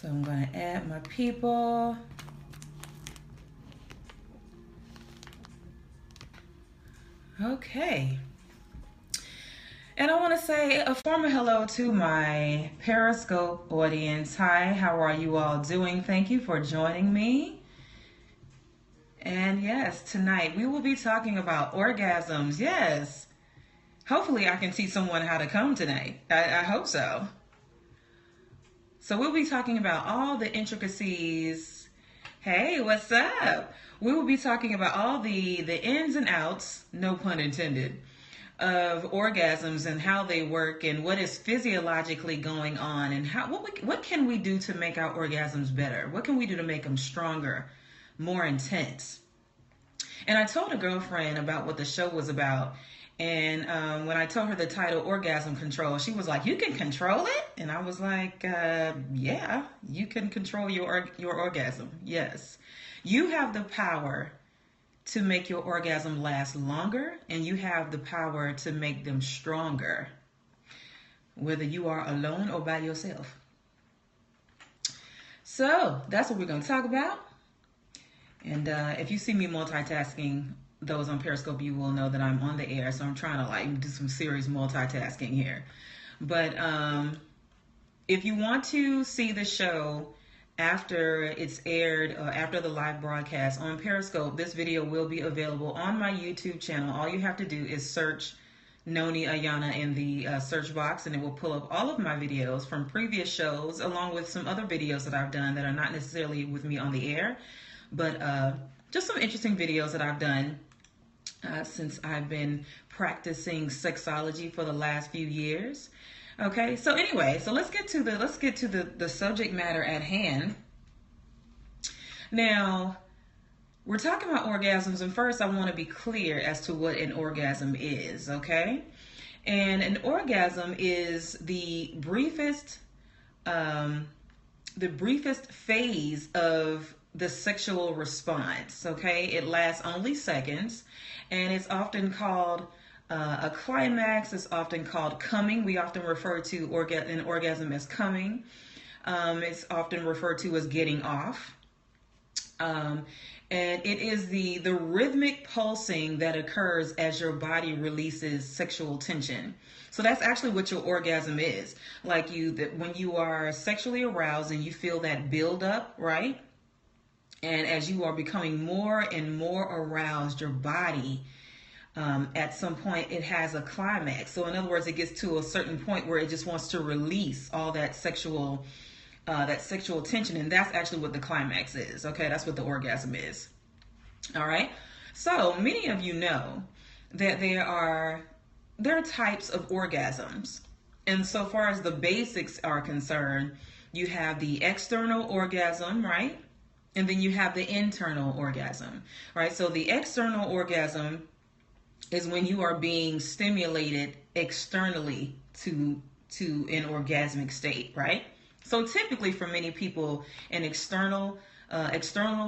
So I'm going to add my people. Okay. And I want to say a formal hello to my Periscope audience. Hi, how are you all doing? Thank you for joining me. And yes, tonight we will be talking about orgasms. Yes. Hopefully I can teach someone how to come tonight. I hope so. So we'll be talking about all the intricacies. Hey, what's up? We will be talking about all the ins and outs, no pun intended, of orgasms and how they work and what is physiologically going on and what can we do to make our orgasms better? What can we do to make them stronger, more intense? And I told a girlfriend about what the show was about. And when I told her the title, Orgasm Control, she was like, "You can control it?" And I was like, yeah, you can control your orgasm. Yes. You have the power to make your orgasm last longer, and you have the power to make them stronger, whether you are alone or by yourself. So that's what we're going to talk about. And if you see me multitasking, those on Periscope, you will know that I'm on the air, so I'm trying to do some serious multitasking here. But if you want to see the show after it's aired, after the live broadcast on Periscope, this video will be available on my YouTube channel. All you have to do is search Noni Ayana in the search box, and it will pull up all of my videos from previous shows, along with some other videos that I've done that are not necessarily with me on the air, but just some interesting videos that I've done since I've been practicing sexology for the last few years. Okay, so anyway, so let's get to the subject matter at hand. Now, we're talking about orgasms, and first I want to be clear as to what an orgasm is, okay? And an orgasm is the briefest phase of the sexual response, okay? It lasts only seconds, and it's often called a climax. It's often called coming. We often refer to an orgasm as coming. It's often referred to as getting off. And it is the rhythmic pulsing that occurs as your body releases sexual tension. So that's actually what your orgasm is. When you are sexually aroused and you feel that build up, right? And as you are becoming more and more aroused, your body, at some point, it has a climax. So in other words, it gets to a certain point where it just wants to release all that sexual tension. And that's actually what the climax is. Okay, that's what the orgasm is. All right. So many of you know that there are types of orgasms. And so far as the basics are concerned, you have the external orgasm, right? And then you have the internal orgasm, right? So the external orgasm is when you are being stimulated externally to an orgasmic state, right? So typically for many people, an external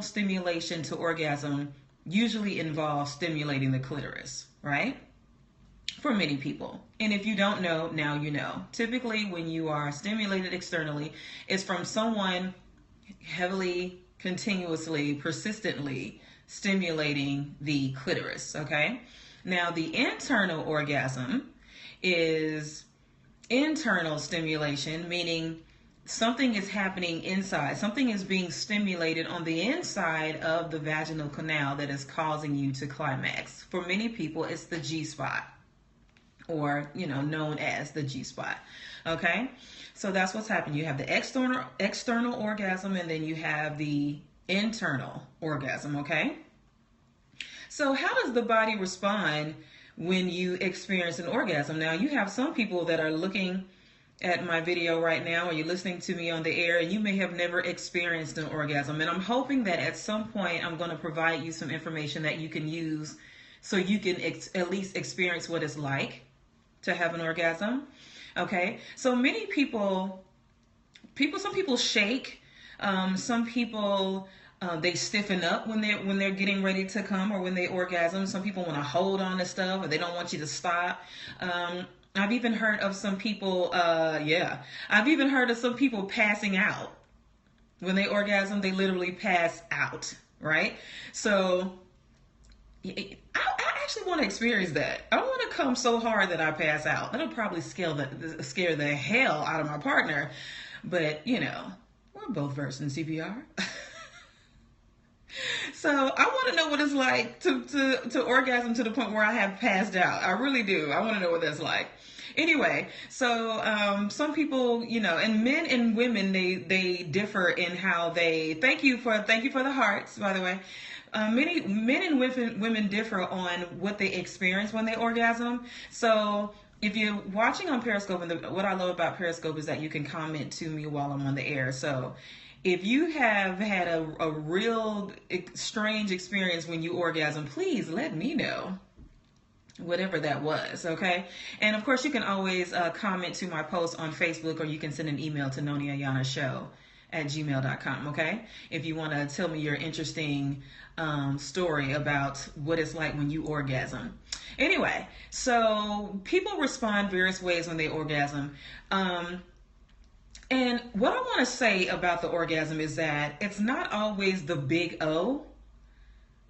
stimulation to orgasm usually involves stimulating the clitoris, right? For many people. And if you don't know, now you know. Typically when you are stimulated externally, it's from someone heavily, continuously, persistently stimulating the clitoris, okay? Now, the internal orgasm is internal stimulation, meaning something is happening inside. Something is being stimulated on the inside of the vaginal canal that is causing you to climax. For many people, it's the G-spot, or, known as the G-spot, okay? So that's what's happening. You have the external orgasm, and then you have the internal orgasm, okay? So how does the body respond when you experience an orgasm? Now, you have some people that are looking at my video right now, or you're listening to me on the air, and you may have never experienced an orgasm. And I'm hoping that at some point I'm going to provide you some information that you can use so you can at least experience what it's like to have an orgasm. Okay, so many people, some people shake. Some people, they stiffen up when they're getting ready to come or when they orgasm. Some people want to hold on to stuff, or they don't want you to stop. I've even heard of some people, I've even heard of some people passing out When they orgasm, they literally pass out, right? So I actually want to experience that. I don't want to come so hard that I pass out. That'll probably scare the hell out of my partner. But, you know, we're both versed in CPR. So I want to know what it's like to orgasm to the point where I have passed out. I really do. I want to know what that's like. Anyway, so some people, you know, and men and women, they differ in how they. Thank you for the hearts, by the way. Many men and women differ on what they experience when they orgasm. So if you're watching on Periscope, and what I love about Periscope is that you can comment to me while I'm on the air. So if you have had a real strange experience when you orgasm, please let me know. Whatever that was, okay? And of course, you can always comment to my post on Facebook, or you can send an email to Noni Ayana Show at gmail.com, okay? If you want to tell me your interesting story about what it's like when you orgasm. Anyway, so people respond various ways when they orgasm. And what I want to say about the orgasm is that it's not always the big O.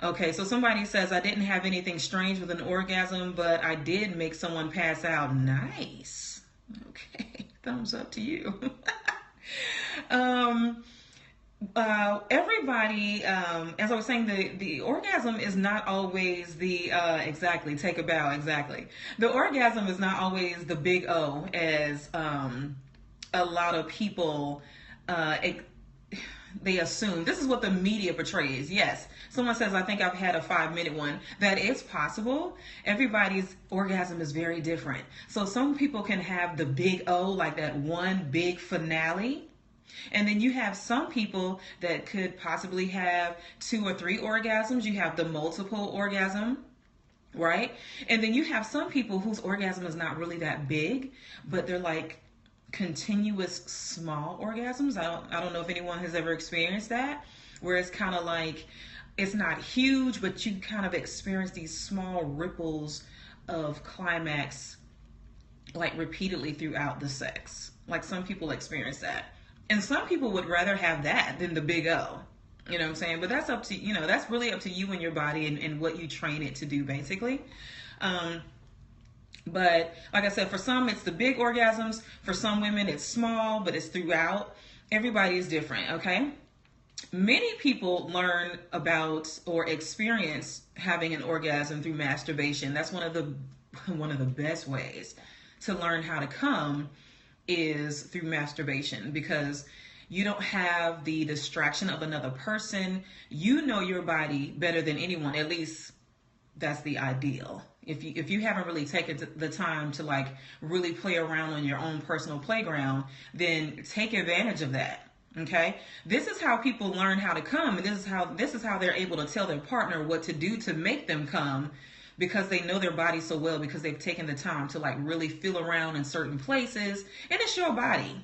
Okay, so somebody says, I didn't have anything strange with an orgasm, but I did make someone pass out. Nice. Okay, thumbs up to you. Everybody, as I was saying, the orgasm is not always the, exactly, take a bow, exactly. The orgasm is not always the big O, as a lot of people, they assume. This is what the media portrays. Yes, someone says, I think I've had a 5-minute one. That is possible. Everybody's orgasm is very different. So some people can have the big O, like that one big finale. And then you have some people that could possibly have 2 or 3 orgasms. You have the multiple orgasm, right? And then you have some people whose orgasm is not really that big, but they're like continuous small orgasms. I don't know if anyone has ever experienced that, where it's kind of like, it's not huge, but you kind of experience these small ripples of climax, like repeatedly throughout the sex. Like some people experience that. And some people would rather have that than the big O. You know what I'm saying? But that's up to, you know, that's really up to you and your body and what you train it to do, basically. But like I said, for some, it's the big orgasms. For some women, it's small, but it's throughout. Everybody is different, okay? Many people learn about or experience having an orgasm through masturbation. That's one of the best ways to learn how to come is through masturbation, because you don't have the distraction of another person. You know your body better than anyone. At least that's the ideal. If you haven't really taken the time to like really play around on your own personal playground, then take advantage of that. Okay, this is how people learn how to come, and this is how they're able to tell their partner what to do to make them come, because they know their body so well, because they've taken the time to like really feel around in certain places, and it's your body.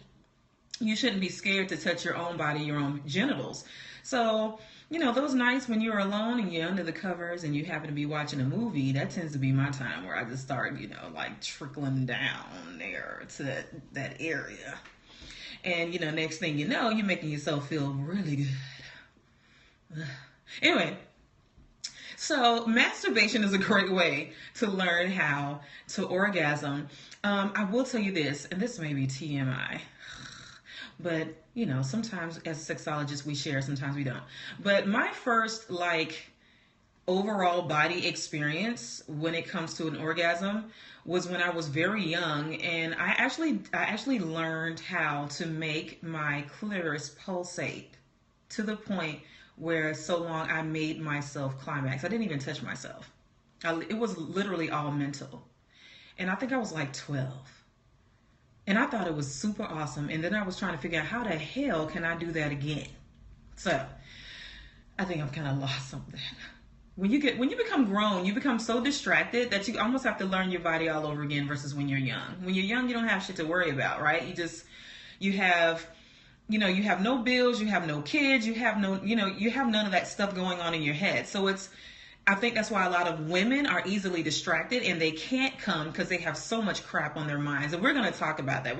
You shouldn't be scared to touch your own body, your own genitals. So, you know, those nights when you're alone and you're under the covers and you happen to be watching a movie, that tends to be my time where I just start, you know, like trickling down there to that area. And, you know, next thing you know, you're making yourself feel really good. Anyway, so masturbation is a great way to learn how to orgasm. I will tell you this, and this may be TMI, but, you know, sometimes as sexologists we share, sometimes we don't. But my first, like, overall body experience when it comes to an orgasm was when I was very young, and I actually learned how to make my clitoris pulsate to the point where so long I made myself climax. I didn't even touch myself. It was literally all mental. And I think I was like 12. And I thought it was super awesome. And then I was trying to figure out how the hell can I do that again? So I think I've kind of lost some of that. When you become grown, you become so distracted that you almost have to learn your body all over again versus when you're young. When you're young, you don't have shit to worry about, right? You have no bills, you have no kids, you have none of that stuff going on in your head. So I think that's why a lot of women are easily distracted and they can't come because they have so much crap on their minds. And we're going to talk about that.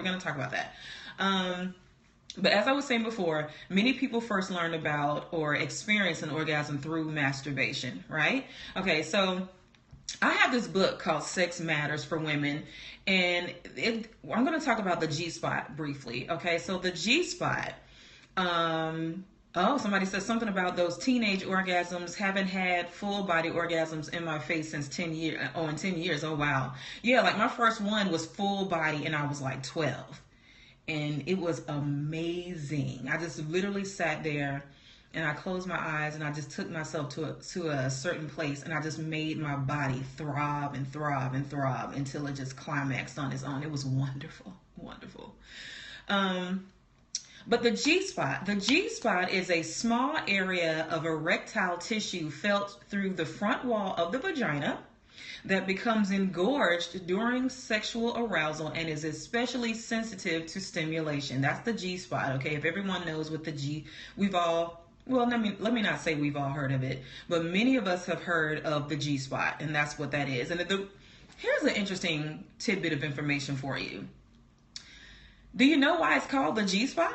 But as I was saying before, many people first learn about or experience an orgasm through masturbation, right? Okay, so I have this book called Sex Matters for Women, and I'm going to talk about the G spot briefly. Okay, so the G spot. Oh, somebody said something about those teenage orgasms. Haven't had full body orgasms in my face since 10 years. Oh, in 10 years. Oh, wow. Yeah, like my first one was full body, and I was like 12. And it was amazing. I just literally sat there and I closed my eyes and I just took myself to a certain place, and I just made my body throb and throb and throb until it just climaxed on its own. It was wonderful, wonderful. But the G spot is a small area of erectile tissue felt through the front wall of the vagina that becomes engorged during sexual arousal and is especially sensitive to stimulation. That's the G spot, okay? If everyone knows what the G, we've all, well, let me not say we've all heard of it, but many of us have heard of the G spot, and that's what that is. And here's an interesting tidbit of information for you. Do you know why it's called the G spot?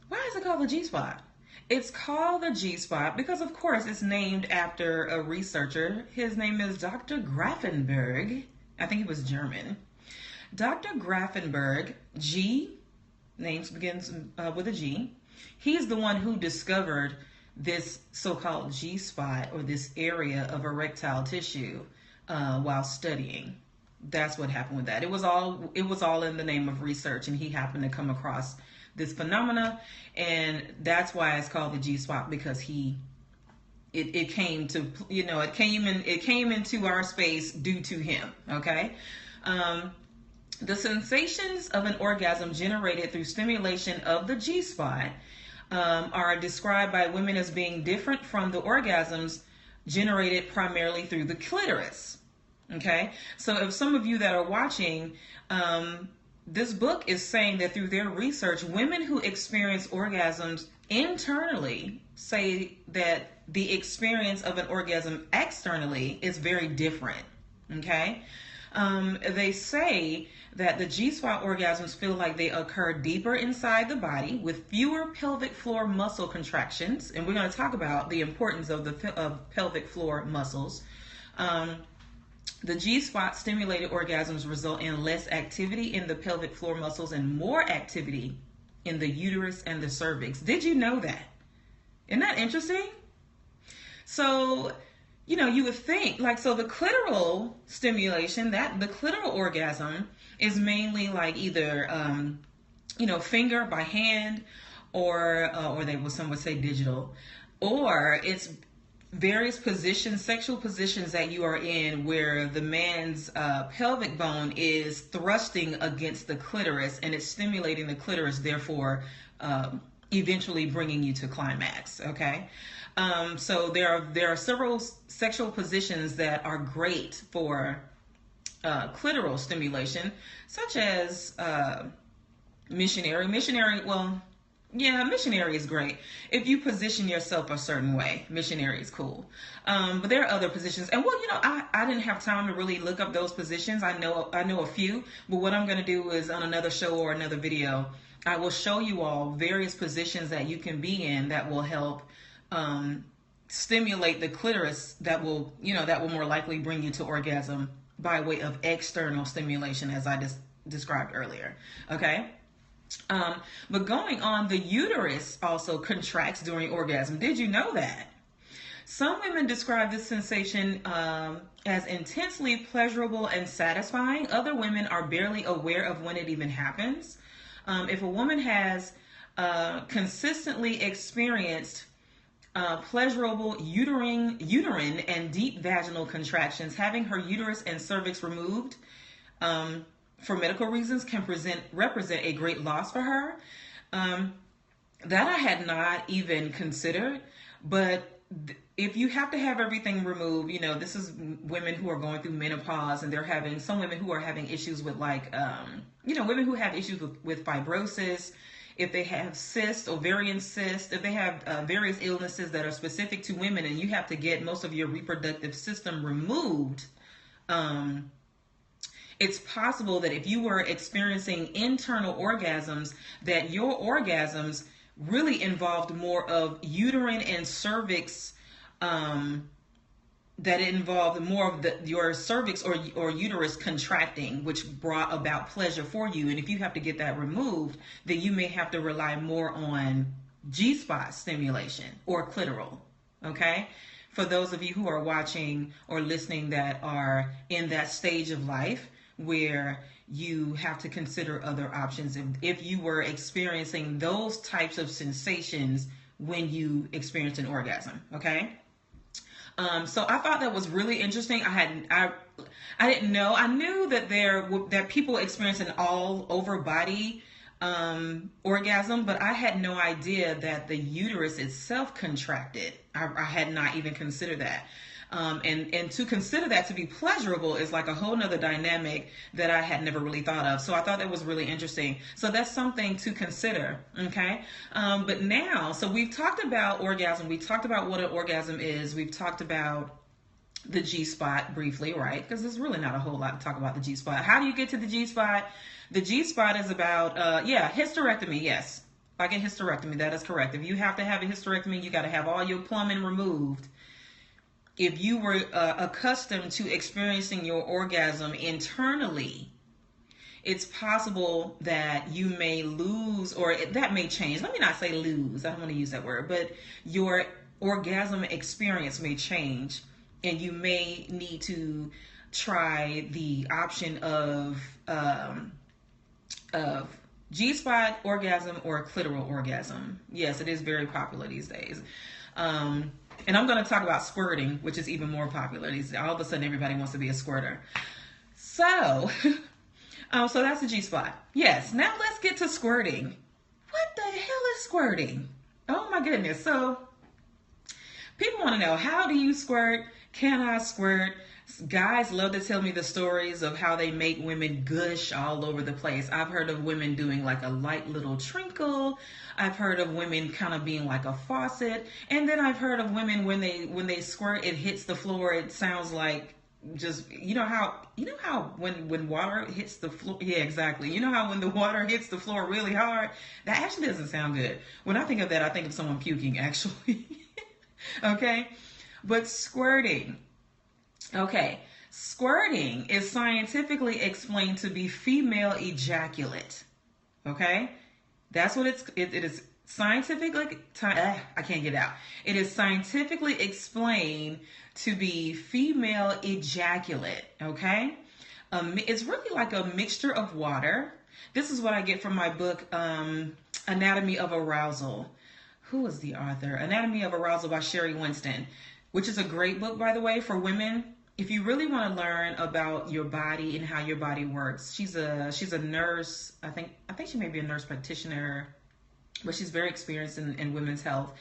Why is it called the G spot? It's called the G spot because, of course, it's named after a researcher. His name is Dr. Grafenberg. I think he was German. Dr. Grafenberg, G, names begins with a G. He's the one who discovered this so-called G spot, or this area of erectile tissue, while studying. That's what happened with that. It was all in the name of research, and he happened to come across this phenomena, and that's why it's called the G spot, because it came to, it came into our space due to him. Okay. The sensations of an orgasm generated through stimulation of the G spot are described by women as being different from the orgasms generated primarily through the clitoris. Okay, so if some of you that are watching, this book is saying that through their research, women who experience orgasms internally say that the experience of an orgasm externally is very different. Okay, they say that the G-spot orgasms feel like they occur deeper inside the body with fewer pelvic floor muscle contractions, and we're going to talk about the importance of the pelvic floor muscles. The G-spot stimulated orgasms result in less activity in the pelvic floor muscles and more activity in the uterus and the cervix. Did you know that? Isn't that interesting? So, you would think, like, so the clitoral stimulation, the clitoral orgasm is mainly like either, finger by hand, or some would say digital, or it's various positions, sexual positions that you are in where the man's pelvic bone is thrusting against the clitoris and it's stimulating the clitoris, therefore eventually bringing you to climax. Okay, so there are several sexual positions that are great for clitoral stimulation, such as missionary. Yeah, missionary is great. If you position yourself a certain way, missionary is cool. But there are other positions. And I didn't have time to really look up those positions. I know a few, but what I'm going to do is on another show or another video, I will show you all various positions that you can be in that will help stimulate the clitoris, that will more likely bring you to orgasm by way of external stimulation, as I just described earlier. Okay? But going on, the uterus also contracts during orgasm. Did you know that? Some women describe this sensation as intensely pleasurable and satisfying. Other women are barely aware of when it even happens. If a woman has consistently experienced pleasurable uterine and deep vaginal contractions, having her uterus and cervix removed for medical reasons can represent a great loss for her. That I had not even considered, but if you have to have everything removed, this is women who are going through menopause, and some women who are having issues with women who have issues with fibrosis, if they have cysts, ovarian cysts, if they have various illnesses that are specific to women, and you have to get most of your reproductive system removed, it's possible that if you were experiencing internal orgasms, that your orgasms really involved more of uterine and cervix, that it involved more of your cervix or uterus contracting, which brought about pleasure for you. And if you have to get that removed, then you may have to rely more on G-spot stimulation or clitoral. Okay? For those of you who are watching or listening that are in that stage of life where you have to consider other options, if you were experiencing those types of sensations when you experience an orgasm. Okay? So I thought that was really interesting. I didn't know. I knew that that people experience an all over body orgasm, but I had no idea that the uterus itself contracted. I had not even considered that. And to consider that to be pleasurable is like a whole nother dynamic that I had never really thought of. So I thought that was really interesting. So that's something to consider. Okay. But now, so we've talked about orgasm. We talked about what an orgasm is. We've talked about the G-spot briefly, right? Because there's really not a whole lot to talk about the G-spot. How do you get to the G-spot? The G-spot is about, hysterectomy. Yes. Like a hysterectomy. That is correct. If you have to have a hysterectomy, you got to have all your plumbing removed. If you were accustomed to experiencing your orgasm internally, it's possible that you may lose, or that may change. Let me not say lose. I don't want to use that word, but your orgasm experience may change, and you may need to try the option of G-spot orgasm or clitoral orgasm. Yes, it is very popular these days. And I'm going to talk about squirting, which is even more popular. All of a sudden, everybody wants to be a squirter. So, so that's the G-spot. Yes. Now let's get to squirting. What the hell is squirting? Oh my goodness. So, people want to know, how do you squirt? Can I squirt? Guys love to tell me the stories of how they make women gush all over the place. I've heard of women doing like a light little trinkle. I've heard of women kind of being like a faucet. And then I've heard of women when they squirt, it hits the floor. It sounds like just, you know how when water hits the floor. Yeah, exactly. You know how when the water hits the floor really hard, that actually doesn't sound good. When I think of that, I think of someone puking actually. Okay. But squirting. Okay, squirting is scientifically explained to be female ejaculate. Okay, that's what it is scientifically. I can't get out. It is scientifically explained to be female ejaculate. Okay, it's really like a mixture of water. This is what I get from my book, Anatomy of Arousal. Who is the author? Anatomy of Arousal by Sherry Winston, which is a great book, by the way, for women. If you really want to learn about your body and how your body works, she's a nurse. I think she may be a nurse practitioner, but she's very experienced in women's health.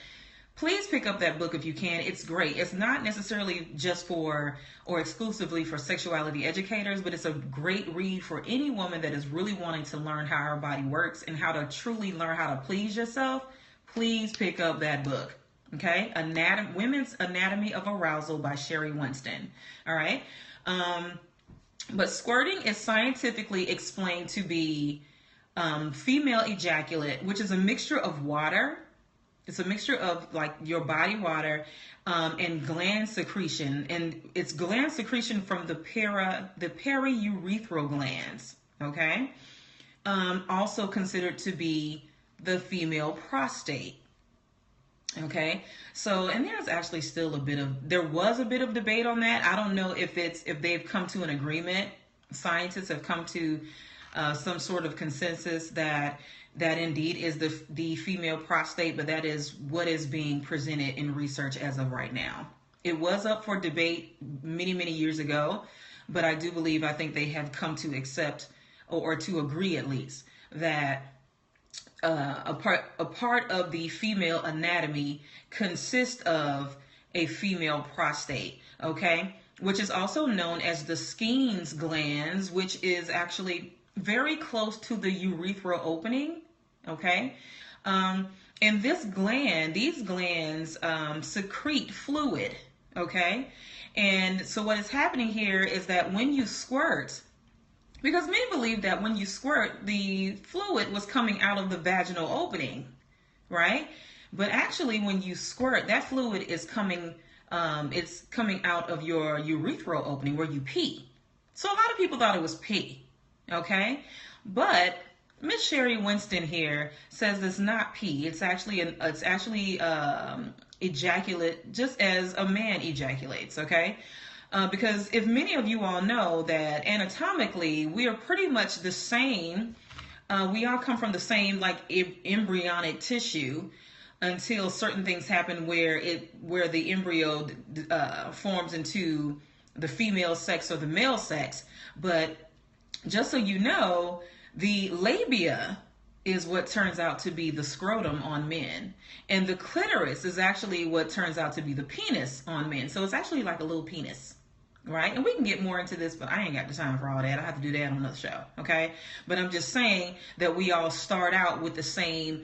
Please pick up that book if you can. It's great. It's not necessarily just for or exclusively for sexuality educators, but it's a great read for any woman that is really wanting to learn how her body works and how to truly learn how to please yourself. Please pick up that book. Okay, Women's Anatomy of Arousal by Sherry Winston. All right, but squirting is scientifically explained to be female ejaculate, which is a mixture of water. It's a mixture of like your body water and gland secretion, and it's gland secretion from the periurethral glands. Okay, also considered to be the female prostate. Okay, so, and there's actually still there was a bit of debate on that. I don't know if they've come to an agreement. Scientists have come to some sort of consensus that indeed is the female prostate, but that is what is being presented in research as of right now. It was up for debate many, many years ago, but I think they have come to accept or to agree at least that a part of the female anatomy consists of a female prostate, okay, which is also known as the Skene's glands, which is actually very close to the urethral opening, okay. And these glands secrete fluid, okay. And so what is happening here is that when you squirt, Because many believe that when you squirt, the fluid was coming out of the vaginal opening, right? But actually, when you squirt, that fluid is coming, it's coming out of your urethral opening where you pee. So a lot of people thought it was pee, okay? But Miss Sherry Winston here says it's not pee. It's actually ejaculate, just as a man ejaculates, okay? Because if many of you all know that anatomically we are pretty much the same, we all come from the same like embryonic tissue until certain things happen where the embryo forms into the female sex or the male sex. But just so you know, the labia is what turns out to be the scrotum on men. And the clitoris is actually what turns out to be the penis on men. So it's actually like a little penis, right? And we can get more into this, but I ain't got the time for all that. I have to do that on another show, okay? But I'm just saying that we all start out with the same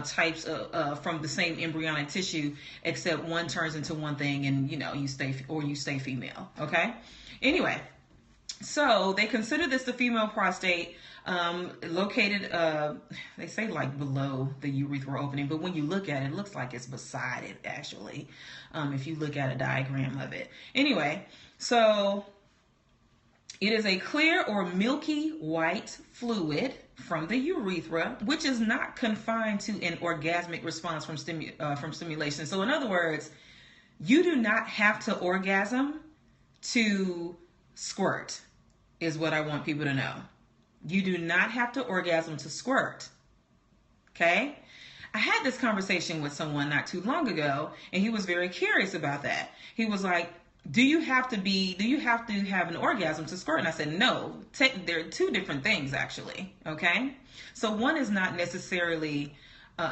types of, from the same embryonic tissue, except one turns into one thing and, you stay female, okay? Anyway, so they consider this the female prostate, located, they say like below the urethral opening, but when you look at it, it looks like it's beside it actually, if you look at a diagram of it. Anyway, so it is a clear or milky white fluid from the urethra, which is not confined to an orgasmic response from stimulation. So in other words, you do not have to orgasm to squirt, is what I want people to know. You do not have to orgasm to squirt. Okay? I had this conversation with someone not too long ago, and he was very curious about that. He was like, do you have to have an orgasm to squirt? And I said, no, they're two different things actually. Okay? So one is not necessarily,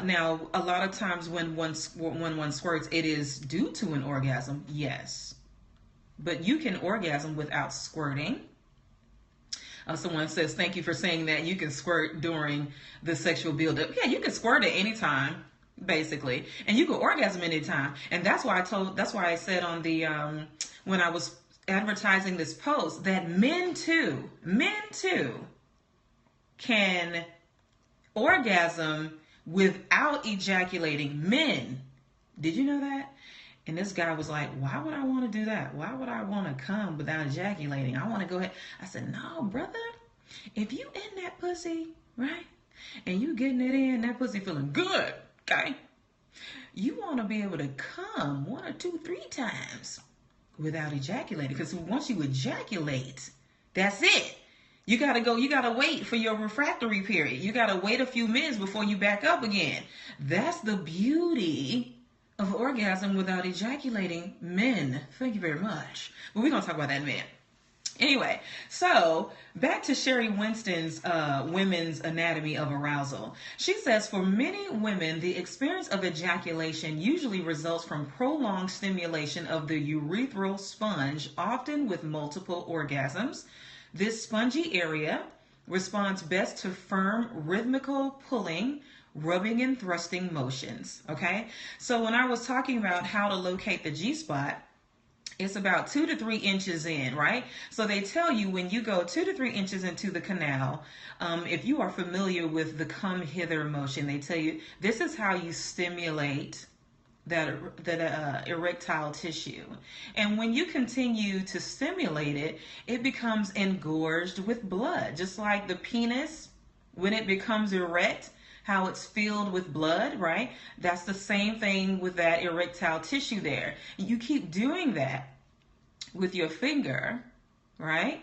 now a lot of times when one squirts, it is due to an orgasm, yes. But you can orgasm without squirting. Someone says, thank you for saying that. You can squirt during the sexual buildup. Yeah, you can squirt at any time, basically. And you can orgasm at any time. And that's why I said on the, when I was advertising this post, that men too can orgasm without ejaculating. Men. Did you know that? And this guy was like, why would I want to do that? Why would I want to come without ejaculating? I want to go ahead. I said, no, brother. If you in that pussy, right? And you getting it in, that pussy feeling good, okay? You want to be able to come 1 or 2, 3 times without ejaculating. Because once you ejaculate, that's it. You got to wait for your refractory period. You got to wait a few minutes before you back up again. That's the beauty of orgasm without ejaculating. Men, thank you very much. But we're going to talk about that in a minute. Anyway, so back to Sherry Winston's Women's Anatomy of Arousal. She says, for many women, the experience of ejaculation usually results from prolonged stimulation of the urethral sponge, often with multiple orgasms. This spongy area responds best to firm, rhythmical pulling, rubbing and thrusting motions, okay? So when I was talking about how to locate the G-spot, it's about 2 to 3 inches in, right? So they tell you when you go 2 to 3 inches into the canal, if you are familiar with the come hither motion, they tell you this is how you stimulate that erectile tissue. And when you continue to stimulate it, it becomes engorged with blood, just like the penis, when it becomes erect, how it's filled with blood, right? That's the same thing with that erectile tissue there. You keep doing that with your finger, right?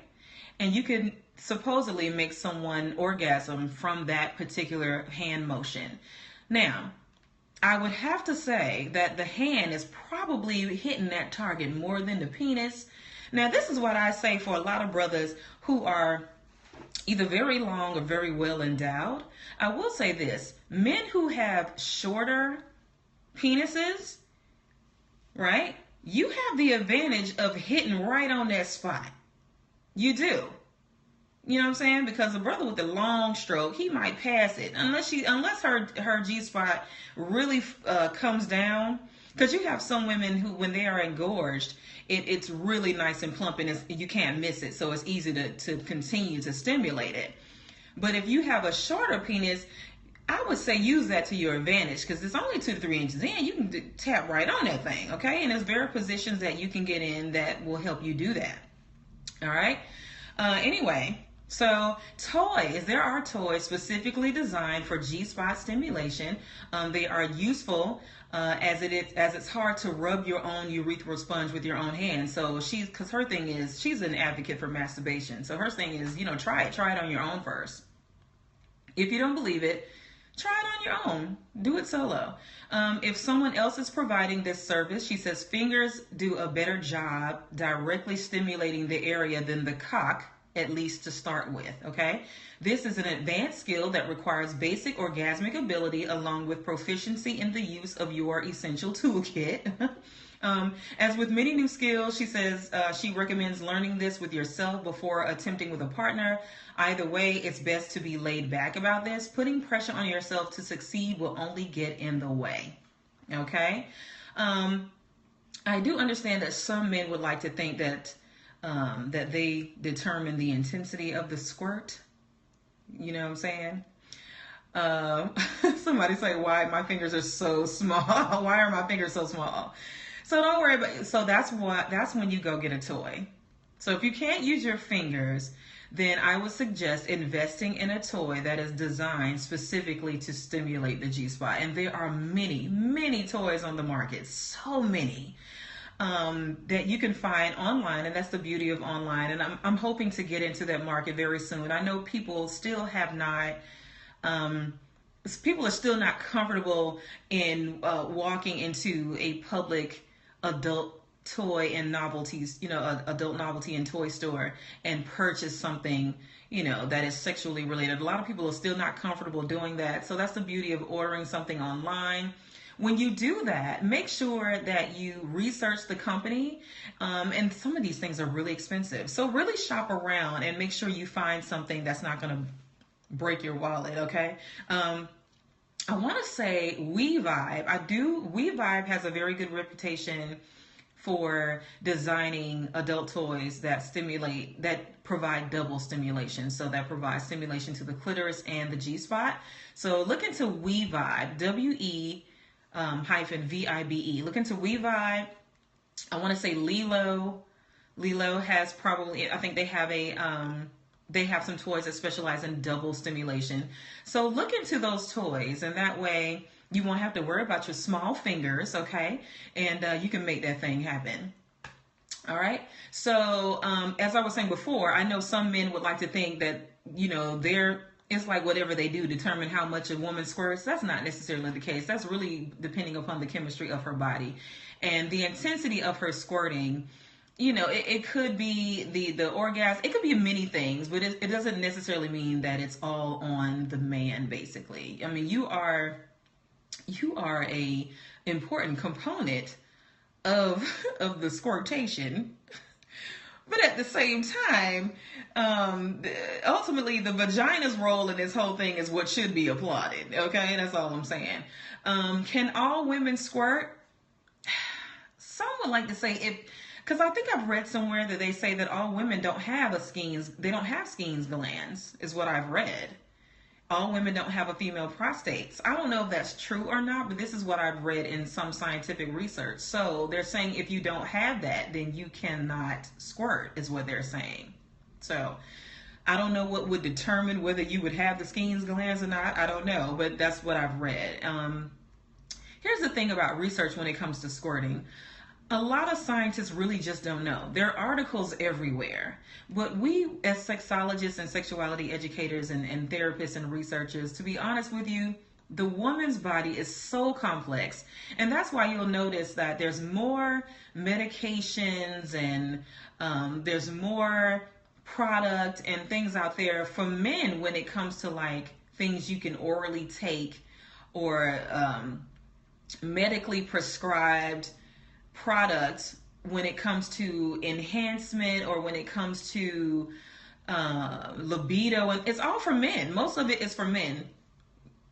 And you can supposedly make someone orgasm from that particular hand motion. Now, I would have to say that the hand is probably hitting that target more than the penis. Now, this is what I say for a lot of brothers who are either very long or very well endowed. I will say this, men who have shorter penises, right? You have the advantage of hitting right on that spot. You do. You know what I'm saying? Because a brother with the long stroke, he might pass it. Unless her G-spot really comes down Because you have some women who, when they are engorged, it's really nice and plump, and you can't miss it, so it's easy to continue to stimulate it. But if you have a shorter penis, I would say use that to your advantage, because it's only 2 to 3 inches in. You can tap right on that thing, okay? And there's various positions that you can get in that will help you do that. All right? Anyway, so toys. There are toys specifically designed for G-spot stimulation. They are useful as it's hard to rub your own urethral sponge with your own hand. So because her thing is, she's an advocate for masturbation. So her thing is, try it on your own first. If you don't believe it, try it on your own. Do it solo. If someone else is providing this service, she says fingers do a better job directly stimulating the area than the cock, at least to start with, okay? This is an advanced skill that requires basic orgasmic ability along with proficiency in the use of your essential toolkit. As with many new skills, she says she recommends learning this with yourself before attempting with a partner. Either way, it's best to be laid back about this. Putting pressure on yourself to succeed will only get in the way. Okay? I do understand that some men would like to think that they determine the intensity of the squirt. You know what I'm saying? Somebody say, why my fingers are so small? Why are my fingers so small? So don't worry about it. So that's when you go get a toy. So if you can't use your fingers, then I would suggest investing in a toy that is designed specifically to stimulate the G-spot. And there are many, many toys on the market, so many, that you can find online. And that's the beauty of online. And I'm hoping to get into that market very soon. I know people still have not, people are still not comfortable in walking into a public adult toy and novelties, adult novelty and toy store and purchase something, that is sexually related. A lot of people are still not comfortable doing that. So that's the beauty of ordering something online. When you do that, make sure that you research the company. And some of these things are really expensive. So really shop around and make sure you find something that's not going to break your wallet, okay? I want to say WeVibe. WeVibe has a very good reputation for designing adult toys that provide double stimulation. So that provides stimulation to the clitoris and the G-spot. So look into WeVibe, WE-VIBE. Look into WeVibe. I want to say Lilo has probably, I think they have some toys that specialize in double stimulation. So look into those toys, and that way you won't have to worry about your small fingers, okay? And you can make that thing happen. All right? So as I was saying before, I know some men would like to think that, it's like whatever they do determine how much a woman squirts. That's not necessarily the case. That's really depending upon the chemistry of her body and the intensity of her squirting. It could be the orgasm. It could be many things, but it doesn't necessarily mean that it's all on the man, basically. I mean, you are a important component of the squirtation. But at the same time, ultimately the vagina's role in this whole thing is what should be applauded. Okay, that's all I'm saying. Can all women squirt? Some would like to say because I think I've read somewhere that they say that all women don't have Skene's glands, is what I've read. All women don't have a female prostate. I don't know if that's true or not, but this is what I've read in some scientific research. So they're saying if you don't have that, then you cannot squirt, is what they're saying. So I don't know what would determine whether you would have the Skene's glands or not. I don't know, but that's what I've read. Here's the thing about research when it comes to squirting. A lot of scientists really just don't know. There are articles everywhere. But we, as sexologists and sexuality educators and therapists and researchers, to be honest with you, the woman's body is so complex. And that's why you'll notice that there's more medications and there's more product and things out there for men when it comes to like things you can orally take or medically prescribed products when it comes to enhancement or when it comes to libido, and it's all for men. Most of it is for men.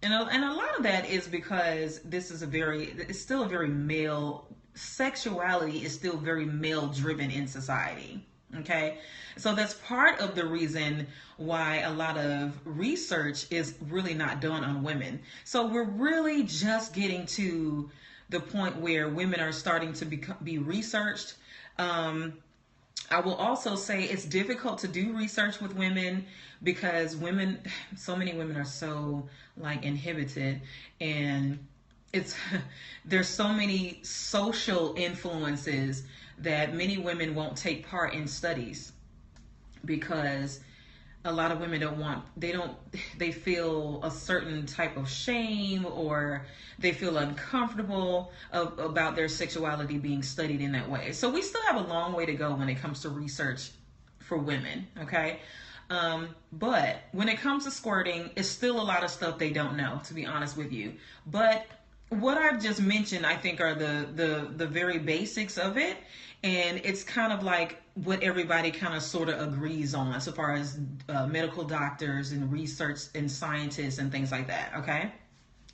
And a lot of that is because it's still a very male, sexuality is still very male driven in society. Okay. So that's part of the reason why a lot of research is really not done on women. So we're really just getting to the point where women are starting to be researched. I will also say it's difficult to do research with women because so many women are so like inhibited, and it's there's so many social influences that many women won't take part in studies because a lot of women they feel a certain type of shame, or they feel uncomfortable about their sexuality being studied in that way. So we still have a long way to go when it comes to research for women, okay? But when it comes to squirting, it's still a lot of stuff they don't know, to be honest with you. But what I've just mentioned, I think, are the very basics of it. And it's kind of like what everybody kind of sort of agrees on so far as medical doctors and research and scientists and things like that, okay?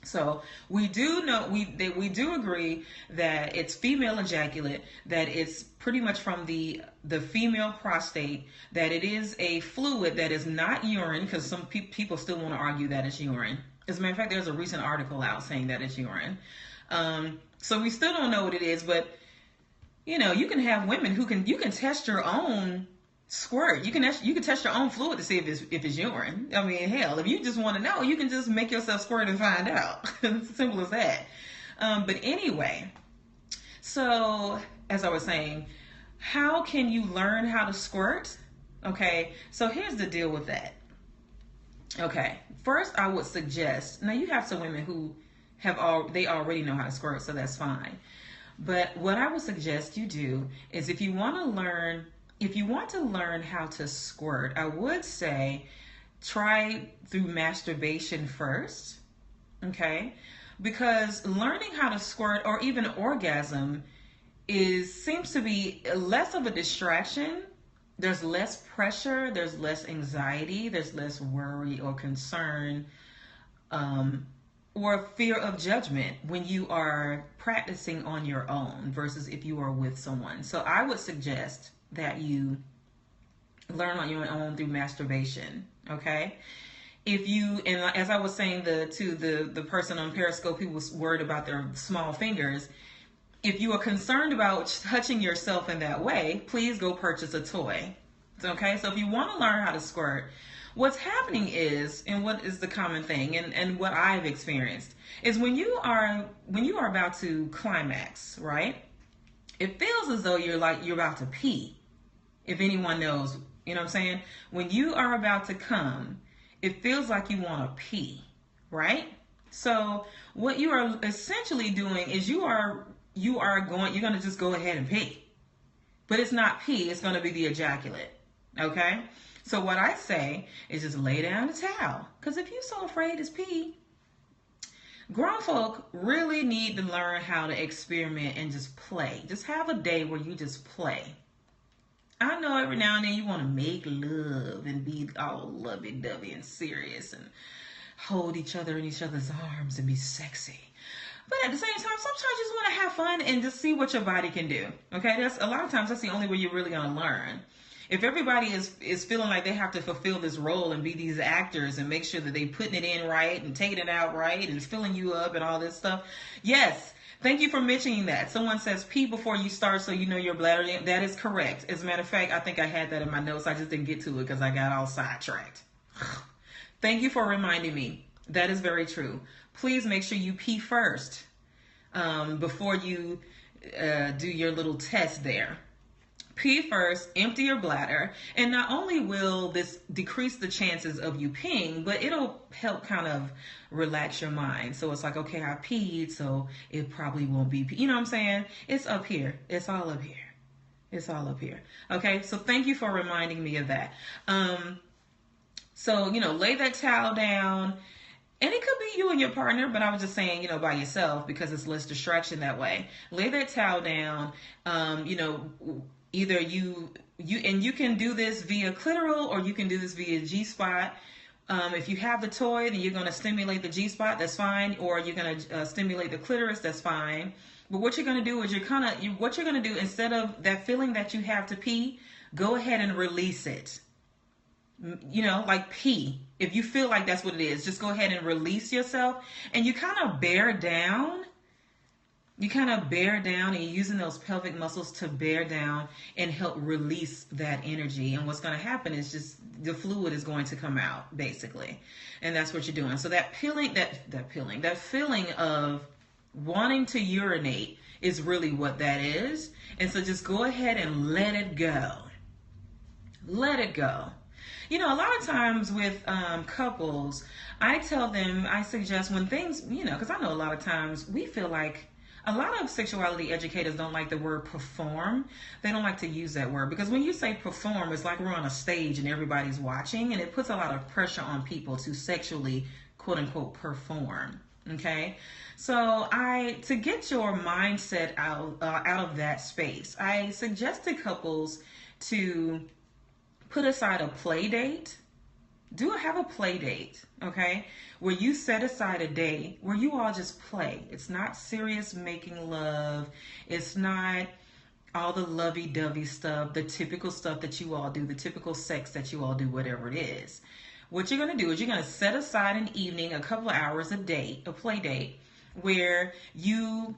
So we do know, we do agree that it's female ejaculate, that it's pretty much from the female prostate, that it is a fluid that is not urine, because some people still want to argue that it's urine. As a matter of fact, there's a recent article out saying that it's urine. So we still don't know what it is, but you can have women you can test your own squirt. You can test your own fluid to see if it's urine. I mean, hell, if you just want to know, you can just make yourself squirt and find out. It's as simple as that. But anyway, so as I was saying, how can you learn how to squirt? Okay, so here's the deal with that. Okay, first I would suggest, now you have some women who they already know how to squirt, so that's fine. But what I would suggest you do is if you want to learn how to squirt, I would say try through masturbation first, okay? Because learning how to squirt or even orgasm seems to be less of a distraction. There's less pressure, there's less anxiety, there's less worry or concern, or fear of judgment when you are practicing on your own versus if you are with someone. So I would suggest that you learn on your own through masturbation, okay? And as I was saying to the person on Periscope who was worried about their small fingers, if you are concerned about touching yourself in that way, please go purchase a toy, okay? So if you want to learn how to squirt, what's happening is, and what is the common thing, and what I've experienced, is when you are about to climax, right? It feels as though you're about to pee. If anyone knows, you know what I'm saying? When you are about to come, it feels like you want to pee, right? So what you are essentially doing is you're going to just go ahead and pee. But it's not pee, it's going to be the ejaculate, okay? So what I say is just lay down a towel. Because if you're so afraid it's pee, grown folk really need to learn how to experiment and just play. Just have a day where you just play. I know every now and then you want to make love and be all lovey-dovey and serious and hold each other in each other's arms and be sexy. But at the same time, sometimes you just want to have fun and just see what your body can do. Okay, a lot of times that's the only way you're really going to learn. If everybody is feeling like they have to fulfill this role and be these actors and make sure that they're putting it in right and taking it out right and filling you up and all this stuff, yes, thank you for mentioning that. Someone says pee before you start so you know your bladder. That is correct. As a matter of fact, I think I had that in my notes. I just didn't get to it because I got all sidetracked. Thank you for reminding me. That is very true. Please make sure you pee first before you do your little test there. Pee first, empty your bladder, and not only will this decrease the chances of you peeing, but it'll help kind of relax your mind. So it's like, okay, I peed, so it probably won't be pee. You know what I'm saying? It's up here. It's all up here. It's all up here. Okay, so thank you for reminding me of that. So, lay that towel down. And it could be you and your partner, but I was just saying, by yourself because it's less distraction that way. Lay that towel down. Either you can do this via clitoral or you can do this via G-spot. If you have the toy, then you're going to stimulate the G-spot. That's fine. Or you're going to stimulate the clitoris. That's fine. But what you're going to do is what you're going to do, instead of that feeling that you have to pee, go ahead and release it. You know, like pee. If you feel like that's what it is, just go ahead and release yourself. And you kind of bear down. You kind of bear down, and you're using those pelvic muscles to bear down and help release that energy. And what's going to happen is just the fluid is going to come out, basically. And that's what you're doing. So that feeling of wanting to urinate is really what that is. And so just go ahead and let it go. Let it go. You know, a lot of times with couples, I suggest when things, you know, because I know a lot of times we feel like, a lot of sexuality educators don't like the word perform. They don't like to use that word, because when you say perform, it's like we're on a stage and everybody's watching, and it puts a lot of pressure on people to sexually, quote unquote, perform. Okay, so to get your mindset out of that space, I suggest to couples to put aside a play date. Have a play date, okay? Where you set aside a day where you all just play. It's not serious making love. It's not all the lovey-dovey stuff, the typical stuff that you all do, the typical sex that you all do, whatever it is. What you're going to do is you're going to set aside an evening, a couple of hours a play date, where you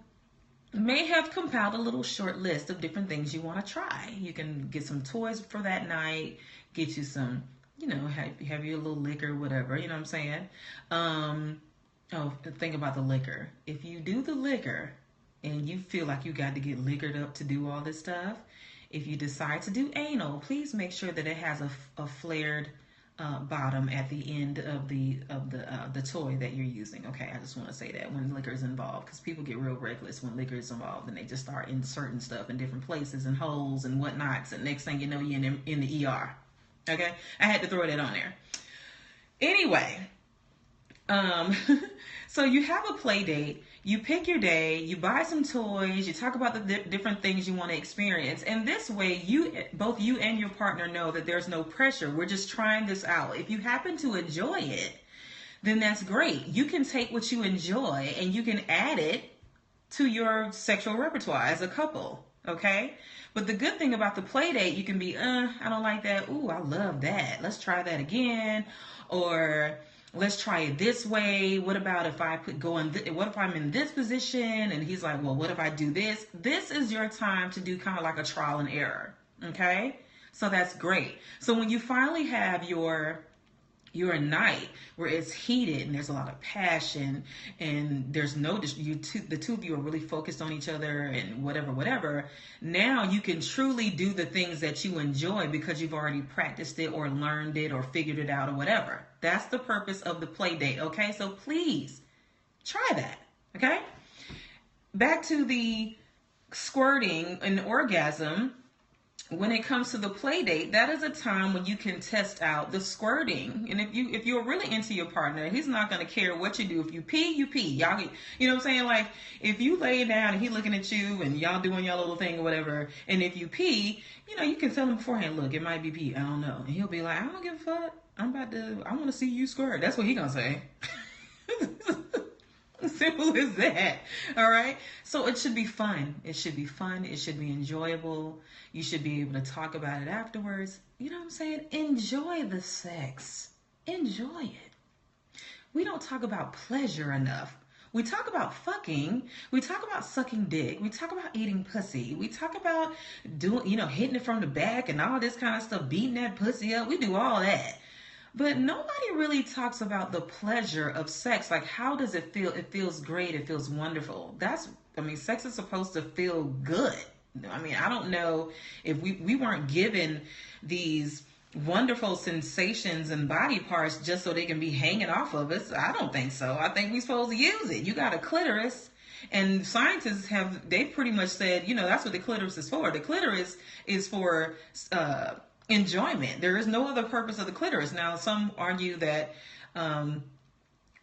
may have compiled a little short list of different things you want to try. You can get some toys for that night, get you some, you know, have you a little liquor, whatever, you know what I'm saying? The thing about the liquor. If you do the liquor and you feel like you got to get liquored up to do all this stuff, if you decide to do anal, please make sure that it has a flared bottom at the end of the toy that you're using. Okay, I just want to say that when liquor is involved, because people get real reckless when liquor is involved, and they just start inserting stuff in different places and holes and whatnots, and next thing you know, you're in the ER. Okay, I had to throw that on there. Anyway, so you have a play date, you pick your day, you buy some toys, you talk about the different things you want to experience, and this way both you and your partner know that there's no pressure. We're just trying this out. If you happen to enjoy it, then that's great. You can take what you enjoy and you can add it to your sexual repertoire as a couple, okay? But the good thing about the play date, you can be, I don't like that. Ooh, I love that. Let's try that again. Or let's try it this way. What about if I what if I'm in this position? And he's like, well, what if I do this? This is your time to do kind of like a trial and error. Okay? So that's great. So when you finally have your night where it's heated and there's a lot of passion and there's the two of you are really focused on each other and whatever, now you can truly do the things that you enjoy because you've already practiced it or learned it or figured it out or whatever. That's the purpose of the play date. Okay, so please try that. Okay, back to the squirting and orgasm. When it comes to the play date, that is a time when you can test out the squirting. And if you're really into your partner, he's not going to care what you do. If you pee, you pee. Y'all, you know what I'm saying? Like, if you lay down and he looking at you and y'all doing your little thing or whatever, and if you pee, you know, you can tell him beforehand, look, it might be pee. I don't know. And he'll be like, I don't give a fuck. I want to see you squirt. That's what he going to say. Simple as that. All right. So it should be fun. It should be fun. It should be enjoyable. You should be able to talk about it afterwards. You know what I'm saying? Enjoy the sex. Enjoy it. We don't talk about pleasure enough. We talk about fucking. We talk about sucking dick. We talk about eating pussy. We talk about hitting it from the back and all this kind of stuff, beating that pussy up. We do all that. But nobody really talks about the pleasure of sex. Like, how does it feel? It feels great. It feels wonderful. Sex is supposed to feel good. I mean, I don't know if we weren't given these wonderful sensations and body parts just so they can be hanging off of us. I don't think so. I think we're supposed to use it. You got a clitoris. And scientists they've pretty much said, that's what the clitoris is for. The clitoris is for enjoyment. There is no other purpose of the clitoris. Now, some argue that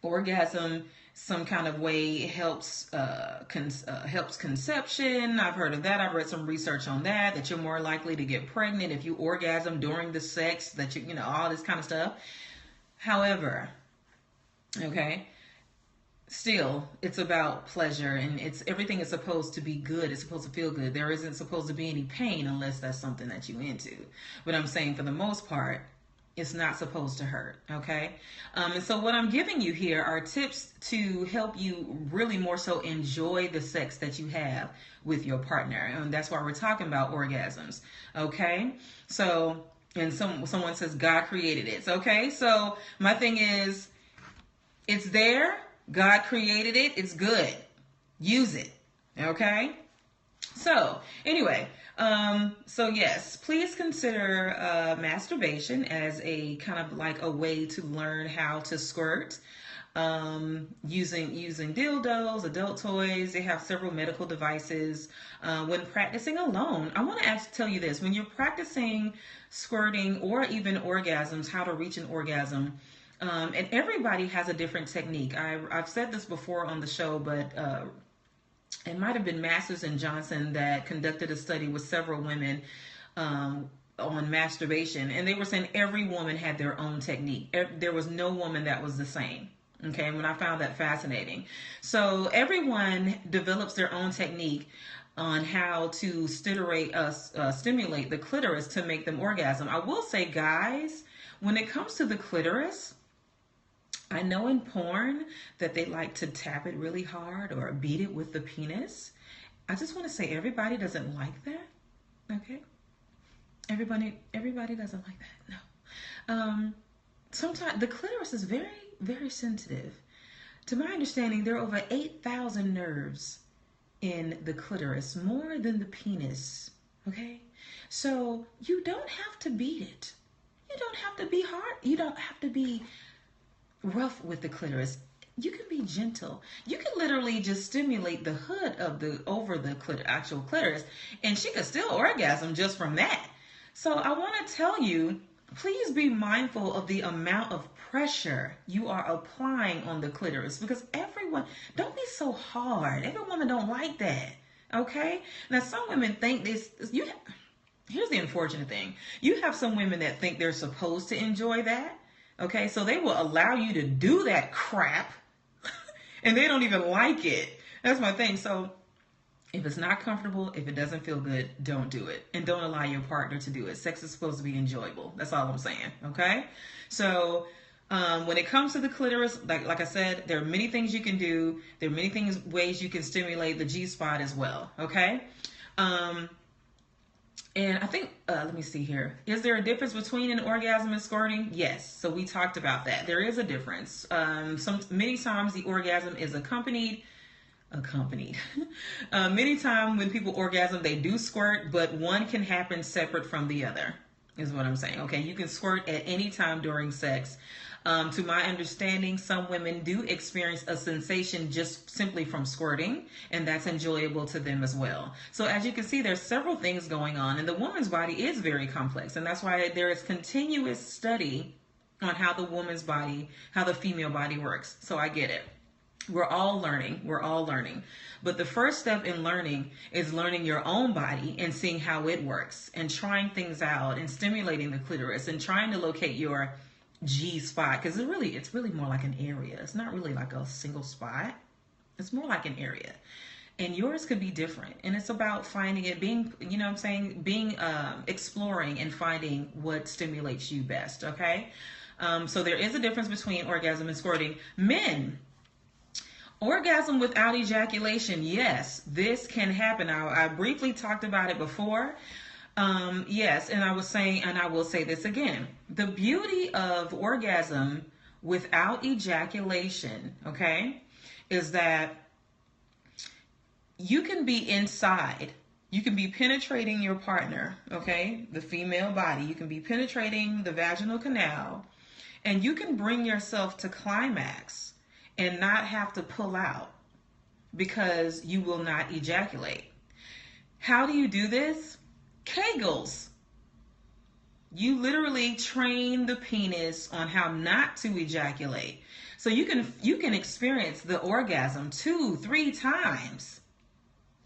orgasm some kind of way helps conception. I've heard of that. I've read some research on that you're more likely to get pregnant if you orgasm during the sex, that all this kind of stuff. However, okay, still it's about pleasure, and it's everything is supposed to be good. It's supposed to feel good. There isn't supposed to be any pain unless that's something that you into. But I'm saying for the most part, it's not supposed to hurt. Okay. And so what I'm giving you here are tips to help you really more so enjoy the sex that you have with your partner, and that's why we're talking about orgasms. Okay. So, and someone says God created it. Okay. So my thing is, it's there. God created it. It's good. Use it. Okay. So anyway, so yes, please consider masturbation as a kind of like a way to learn how to squirt. Using dildos, adult toys. They have several medical devices. When practicing alone, I want to tell you this: when you're practicing squirting or even orgasms, how to reach an orgasm. And everybody has a different technique. I've said this before on the show, but it might have been Masters and Johnson that conducted a study with several women on masturbation, and they were saying every woman had their own technique. There was no woman that was the same. Okay, and I found that fascinating. So everyone develops their own technique on how to stimulate the clitoris to make them orgasm. I will say, guys, when it comes to the clitoris, I know in porn that they like to tap it really hard or beat it with the penis. I just want to say everybody doesn't like that. Okay? Everybody doesn't like that. No. Sometimes the clitoris is very, very sensitive. To my understanding, there are over 8,000 nerves in the clitoris, more than the penis. Okay? So you don't have to beat it. You don't have to be hard. You don't have to be rough with the clitoris. You can be gentle. You can literally just stimulate the hood of over the actual clitoris, and she could still orgasm just from that. So I want to tell you, please be mindful of the amount of pressure you are applying on the clitoris, because don't be so hard. Every woman don't like that. Okay? Now some women think this. Here's the unfortunate thing. You have some women that think they're supposed to enjoy that. Okay, so they will allow you to do that crap and they don't even like it. That's my thing. So if it's not comfortable, if it doesn't feel good, don't do it. And don't allow your partner to do it. Sex is supposed to be enjoyable. That's all I'm saying. Okay? So when it comes to the clitoris, like I said, there are many things you can do. There are many ways you can stimulate the G-spot as well. Okay? And I think, let me see here. Is there a difference between an orgasm and squirting? Yes. So we talked about that. There is a difference. Many times the orgasm is accompanied. Many times when people orgasm, they do squirt, but one can happen separate from the other, is what I'm saying. Okay, you can squirt at any time during sex. To my understanding, some women do experience a sensation just simply from squirting, and that's enjoyable to them as well. So as you can see, there's several things going on, and the woman's body is very complex, and that's why there is continuous study on how the woman's body, how the female body works. So I get it. We're all learning. But the first step in learning is learning your own body and seeing how it works, and trying things out and stimulating the clitoris and trying to locate your G spot, because it's really more like an area. It's not really like a single spot. It's more like an area, and yours could be different. And it's about finding it, being exploring and finding what stimulates you best. Okay, so there is a difference between orgasm and squirting. Men, orgasm without ejaculation. Yes, this can happen. I briefly talked about it before. Yes, and I was saying, and I will say this again, the beauty of orgasm without ejaculation, okay, is that you can be inside. You can be penetrating your partner, okay, the female body. You can be penetrating the vaginal canal, and you can bring yourself to climax and not have to pull out because you will not ejaculate. How do you do this? Kegels. You literally train the penis on how not to ejaculate. So you can experience the orgasm 2-3 times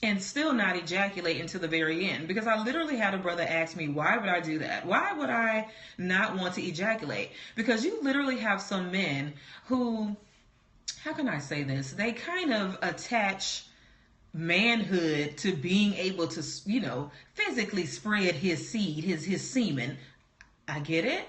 and still not ejaculate until the very end. Because I literally had a brother ask me, why would I do that? Why would I not want to ejaculate? Because you literally have some men who, how can I say this? They kind of attach manhood to being able to, physically spread his seed, his semen. I get it.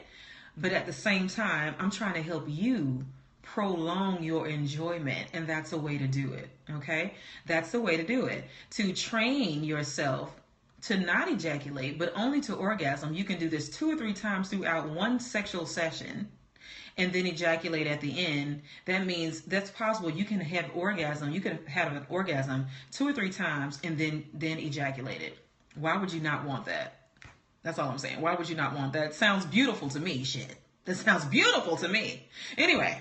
But at the same time, I'm trying to help you prolong your enjoyment, and that's a way to do it. Okay, that's the way to do it. To train yourself to not ejaculate but only to orgasm. You can do this 2 or 3 times throughout one sexual session and then ejaculate at the end. That means that's possible. You can have orgasm. You can have an orgasm 2 or 3 times and then ejaculate it. Why would you not want that? That's all I'm saying. Why would you not want that? Sounds beautiful to me. Shit, that sounds beautiful to me. Anyway,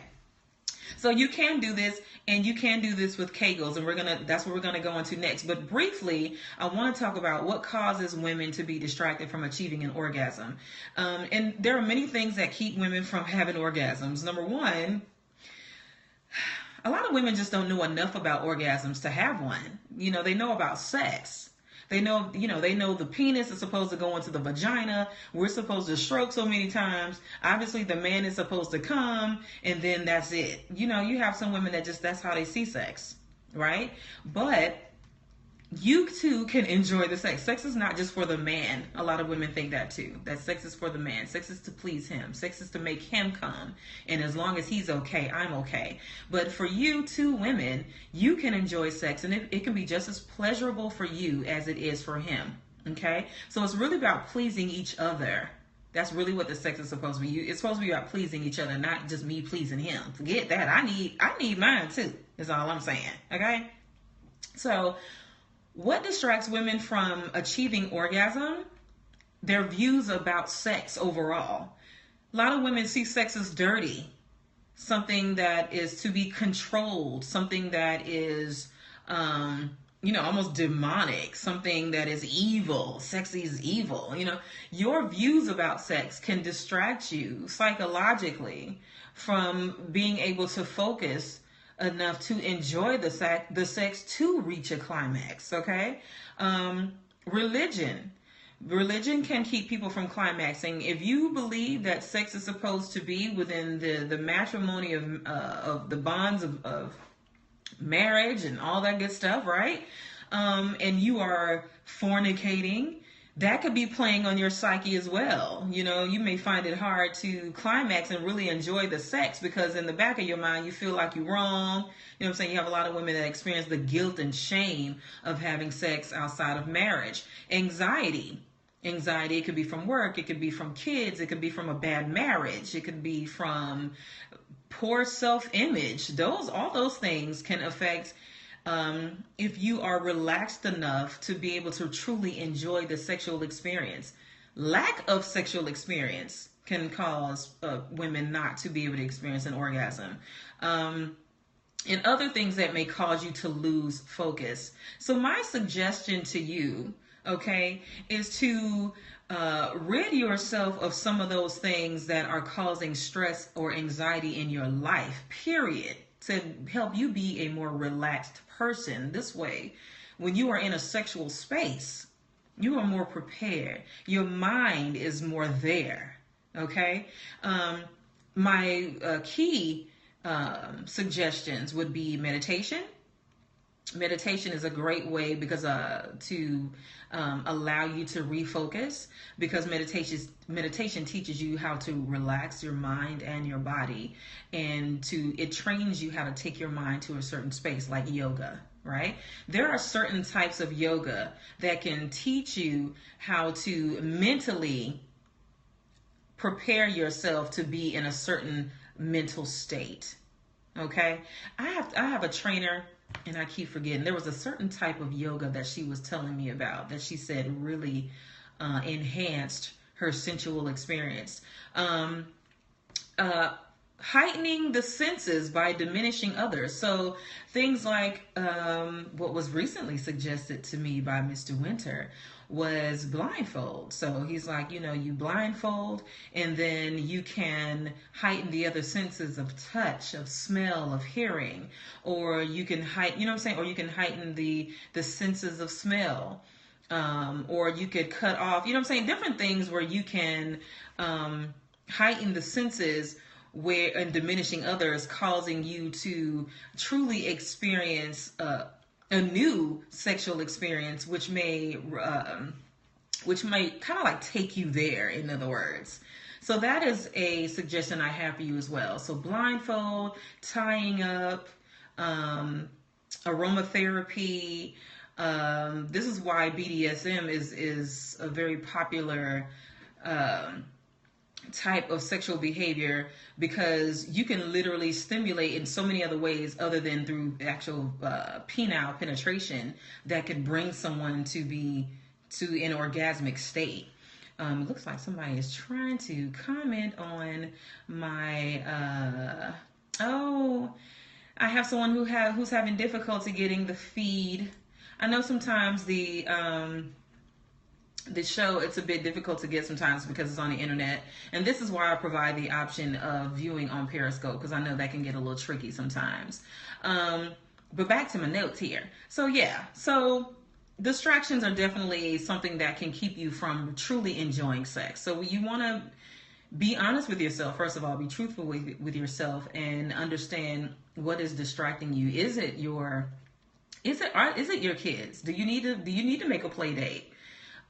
so you can do this, and you can do this with Kegels, and that's what we're gonna go into next. But briefly, I want to talk about what causes women to be distracted from achieving an orgasm. And there are many things that keep women from having orgasms. Number one, a lot of women just don't know enough about orgasms to have one. They know about sex. They know the penis is supposed to go into the vagina. We're supposed to stroke so many times. Obviously, the man is supposed to come, and then that's it. You have some women that that's how they see sex, right? But you too can enjoy the sex. Sex is not just for the man. A lot of women think that too. That sex is for the man. Sex is to please him. Sex is to make him come. And as long as he's okay, I'm okay. But for you two women, you can enjoy sex, and it can be just as pleasurable for you as it is for him. Okay? So it's really about pleasing each other. That's really what the sex is supposed to be. It's supposed to be about pleasing each other, not just me pleasing him. Forget that. I need mine too. Is all I'm saying. Okay? So what distracts women from achieving orgasm? Their views about sex overall. A lot of women see sex as dirty, something that is to be controlled, something that is, almost demonic, something that is evil. Sex is evil. Your views about sex can distract you psychologically from being able to focus enough to enjoy the sex to reach a climax. Okay. Religion can keep people from climaxing. If you believe that sex is supposed to be within the matrimony of the bonds of marriage and all that good stuff, right? And you are fornicating, that could be playing on your psyche as well. You may find it hard to climax and really enjoy the sex because in the back of your mind, you feel like you're wrong. You know what I'm saying? You have a lot of women that experience the guilt and shame of having sex outside of marriage. Anxiety, it could be from work. It could be from kids. It could be from a bad marriage. It could be from poor self-image. All those things can affect if you are relaxed enough to be able to truly enjoy the sexual experience. Lack of sexual experience can cause women not to be able to experience an orgasm. And other things that may cause you to lose focus. So my suggestion to you, okay, is to rid yourself of some of those things that are causing stress or anxiety in your life, period, to help you be a more relaxed person. This way, when you are in a sexual space, you are more prepared. Your mind is more there. Okay? My key suggestions would be meditation. Meditation is a great way because to allow you to refocus, because meditation teaches you how to relax your mind and your body, and it trains you how to take your mind to a certain space, like yoga, right? There are certain types of yoga that can teach you how to mentally prepare yourself to be in a certain mental state. Okay? I have a trainer, and I keep forgetting. There was a certain type of yoga that she was telling me about that she said really enhanced her sensual experience. heightening the senses by diminishing others. So things like what was recently suggested to me by Mr. Winter was blindfold. So he's like, you blindfold and then you can heighten the other senses of touch, of smell, of hearing, or you can heighten, you know what I'm saying? Or you can heighten the senses of smell. Or you could cut off, you know what I'm saying? Different things where you can heighten the senses where and diminishing others, causing you to truly experience a new sexual experience, which may kind of like take you there, in other words. So that is a suggestion I have for you as well. So blindfold, tying up, aromatherapy. This is why BDSM is a very popular type of sexual behavior, because you can literally stimulate in so many other ways other than through actual penile penetration that could bring someone to an orgasmic state. It looks like somebody is trying to comment on my I have someone who's having difficulty getting the feed. I know sometimes the show, it's a bit difficult to get sometimes because it's on the internet, and this is why I provide the option of viewing on Periscope, because I know that can get a little tricky sometimes. But back to my notes here. So distractions are definitely something that can keep you from truly enjoying sex. So you want to be honest with yourself. First of all, be truthful with yourself and understand what is distracting you. Is it your kids? Do you need to make a play date?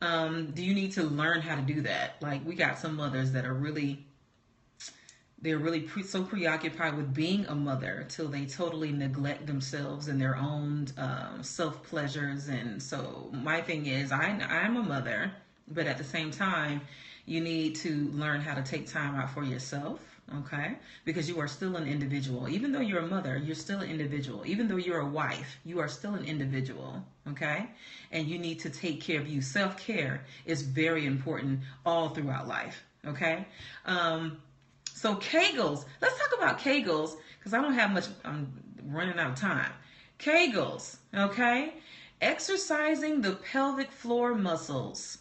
Do you need to learn how to do that? Like, we got some mothers that are so preoccupied with being a mother till they totally neglect themselves and their own self pleasures. And so my thing is, I'm a mother, but at the same time, you need to learn how to take time out for yourself. Okay? Because you are still an individual. Even though you're a mother, you're still an individual. Even though you're a wife, you are still an individual. Okay? And you need to take care of you. Self-care is very important all throughout life. Okay? So Kegels. Let's talk about Kegels, because I don't have much. I'm running out of time. Kegels. Okay? Exercising the pelvic floor muscles.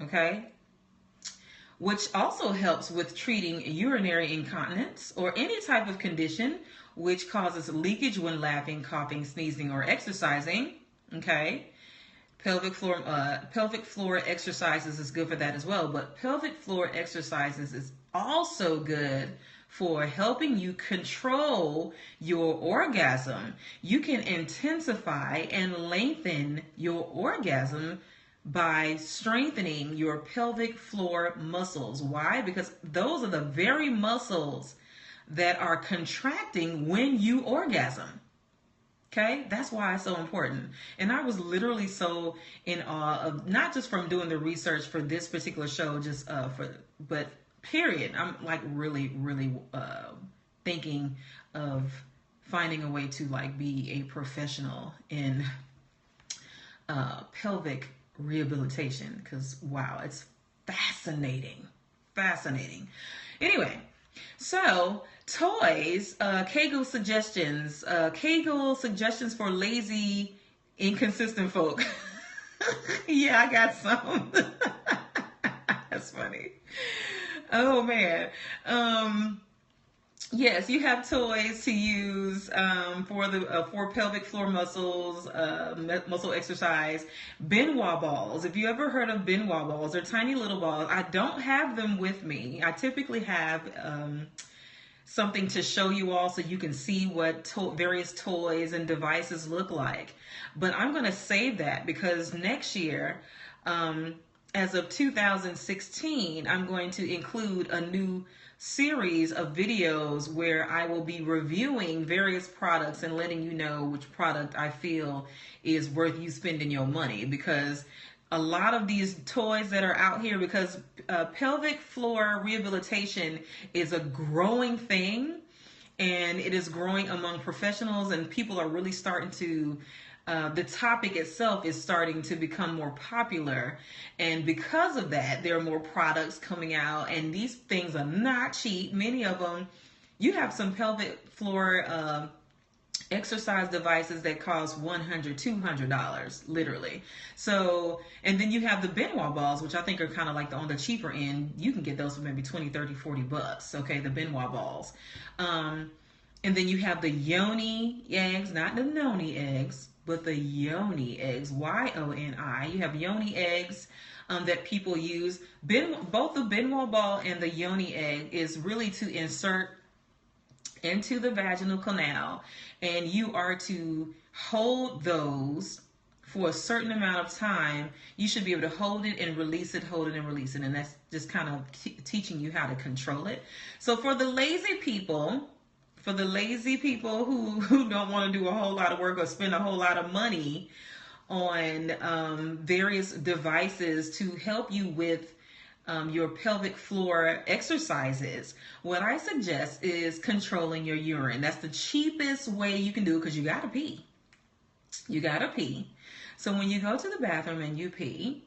Okay? Which also helps with treating urinary incontinence or any type of condition which causes leakage when laughing, coughing, sneezing, or exercising. Okay, pelvic floor exercises is good for that as well. But pelvic floor exercises is also good for helping you control your orgasm. You can intensify and lengthen your orgasm by strengthening your pelvic floor muscles. Why? Because those are the very muscles that are contracting when you orgasm. Okay? That's why it's so important. And I was literally so in awe of, not just from doing the research for this particular show, but period. I'm like really, really thinking of finding a way to like be a professional in pelvic rehabilitation, because wow, it's fascinating. Anyway, so toys, Kegel suggestions for lazy, inconsistent folk. Yeah, I got some. That's funny. Oh man. Yes, you have toys to use for pelvic floor muscles, muscle exercise. Benoit balls. If you ever heard of Benoit balls, they're tiny little balls. I don't have them with me. I typically have something to show you all so you can see what various toys and devices look like. But I'm going to save that because next year, as of 2016, I'm going to include a new series of videos where I will be reviewing various products and letting you know which product I feel is worth you spending your money, because a lot of these toys that are out here, because pelvic floor rehabilitation is a growing thing, and it is growing among professionals, and people are really starting to the topic itself is starting to become more popular, and because of that, there are more products coming out, and these things are not cheap. Many of them, You have some pelvic floor exercise devices that cost $100, $200, literally. So, and then you have the Benoit balls, which I think are kind of like on the cheaper end. You can get those for maybe 20, 30, $40. Okay, the Benoit balls. And then you have the Yoni eggs, not the Noni eggs, but the Yoni eggs, Yoni. You have Yoni eggs that people use. Both the Benoit ball and the Yoni egg is really to insert into the vaginal canal, and you are to hold those for a certain amount of time. You should be able to hold it and release it, hold it and release it, and that's just kind of teaching you how to control it. So for the lazy people, who don't want to do a whole lot of work or spend a whole lot of money on various devices to help you with your pelvic floor exercises, what I suggest is controlling your urine. That's the cheapest way you can do it, because you gotta pee. You gotta pee. So when you go to the bathroom and you pee,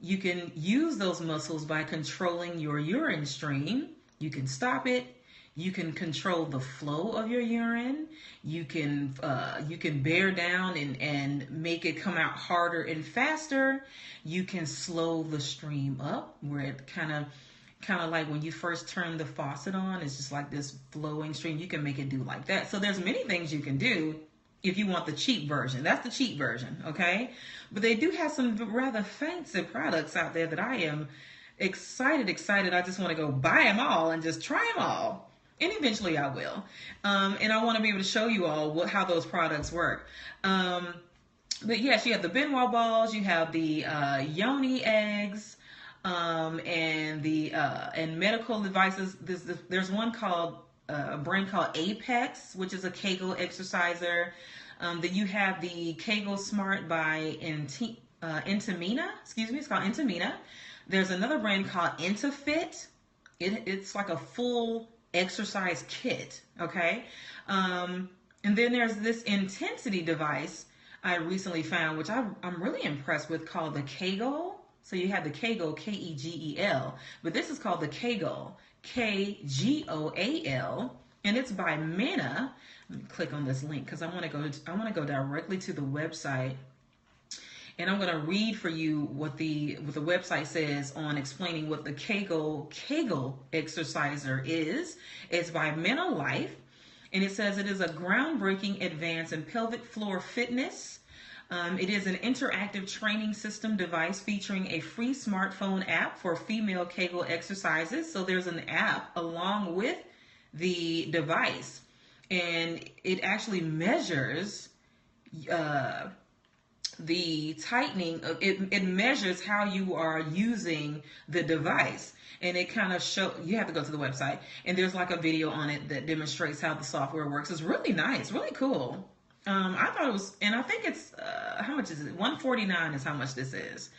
you can use those muscles by controlling your urine stream. You can stop it. You can control the flow of your urine. You can bear down and make it come out harder and faster. You can slow the stream up, where it kind of like when you first turn the faucet on, it's just like this flowing stream. You can make it do like that. So there's many things you can do if you want the cheap version. That's the cheap version, okay? But they do have some rather fancy products out there that I am excited. I just want to go buy them all and just try them all. And eventually I will. And I want to be able to show you all how those products work. But yes, you have the Benoit balls, you have the Yoni eggs, and the and medical devices. There's one called a brand called Apex, which is a Kegel exerciser. Then you have the Kegel Smart by Intimina. Excuse me, it's called Intimina. There's another brand called Intafit. It's like a full exercise kit, okay? And then there's this intensity device I recently found, which I'm really impressed with, called the Kegel. So you have the Kegel, Kegel, but this is called the Kegel, Kgoal, and it's by Mena. Let me click on this link because I want to go directly to the website. And I'm going to read for you what the website says on explaining what the Kegel exerciser is. It's by Mena Life, and it says it is a groundbreaking advance in pelvic floor fitness. It is an interactive training system device featuring a free smartphone app for female Kegel exercises. So there's an app along with the device, and it actually measures the tightening of it measures how you are using the device, and it kind of you have to go to the website, and there's like a video on it that demonstrates how the software works. It's really nice, really cool. I thought it was, and I think it's how much is it? $149 is how much this is.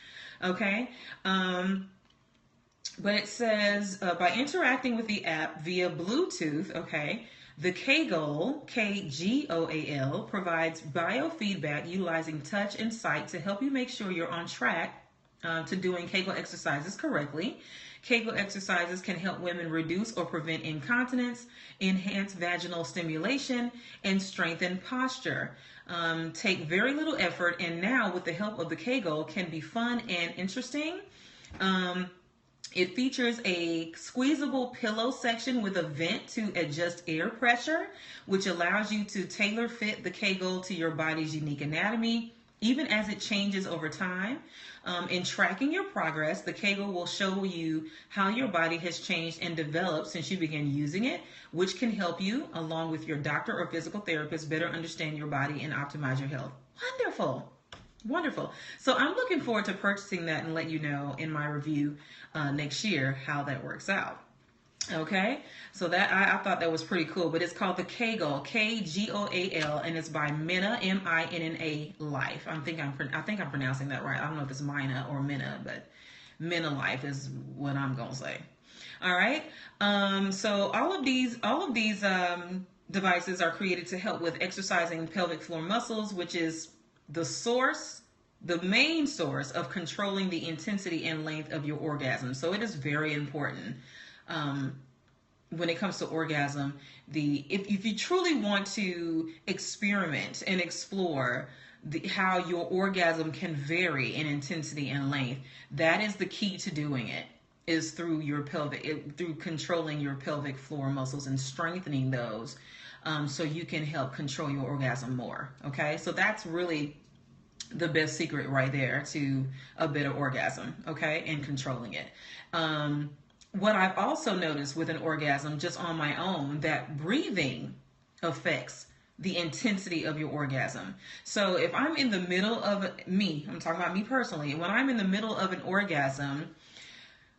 Okay. But it says by interacting with the app via Bluetooth, okay, the Kegel, Kgoal, provides biofeedback utilizing touch and sight to help you make sure you're on track to doing Kegel exercises correctly. Kegel exercises can help women reduce or prevent incontinence, enhance vaginal stimulation, and strengthen posture. Take very little effort, and now with the help of the Kegel can be fun and interesting. It features a squeezable pillow section with a vent to adjust air pressure, which allows you to tailor fit the Kegel to your body's unique anatomy, even as it changes over time. In tracking your progress, the Kegel will show you how your body has changed and developed since you began using it, which can help you, along with your doctor or physical therapist, better understand your body and optimize your health. Wonderful. Wonderful. So I'm looking forward to purchasing that and let you know in my review next year how that works out. Okay, so that I thought that was pretty cool, but it's called the Kegel, Kgoal, and it's by Mena, Minna Life. I think I'm pronouncing that right. I don't know if it's Mina or Mena, but Mena Life is what I'm gonna say. All right. So all of these devices are created to help with exercising pelvic floor muscles, which is the main source of controlling the intensity and length of your orgasm. So it is very important. when it comes to orgasm, if you truly want to experiment and explore how your orgasm can vary in intensity and length, that is the key to doing it, is through your through controlling your pelvic floor muscles and strengthening those, so you can help control your orgasm more. Okay, so that's really the best secret right there to a better orgasm, okay, and controlling it. What I've also noticed with an orgasm, just on my own, that breathing affects the intensity of your orgasm. So if I'm in the middle of I'm talking about me personally, when I'm in the middle of an orgasm,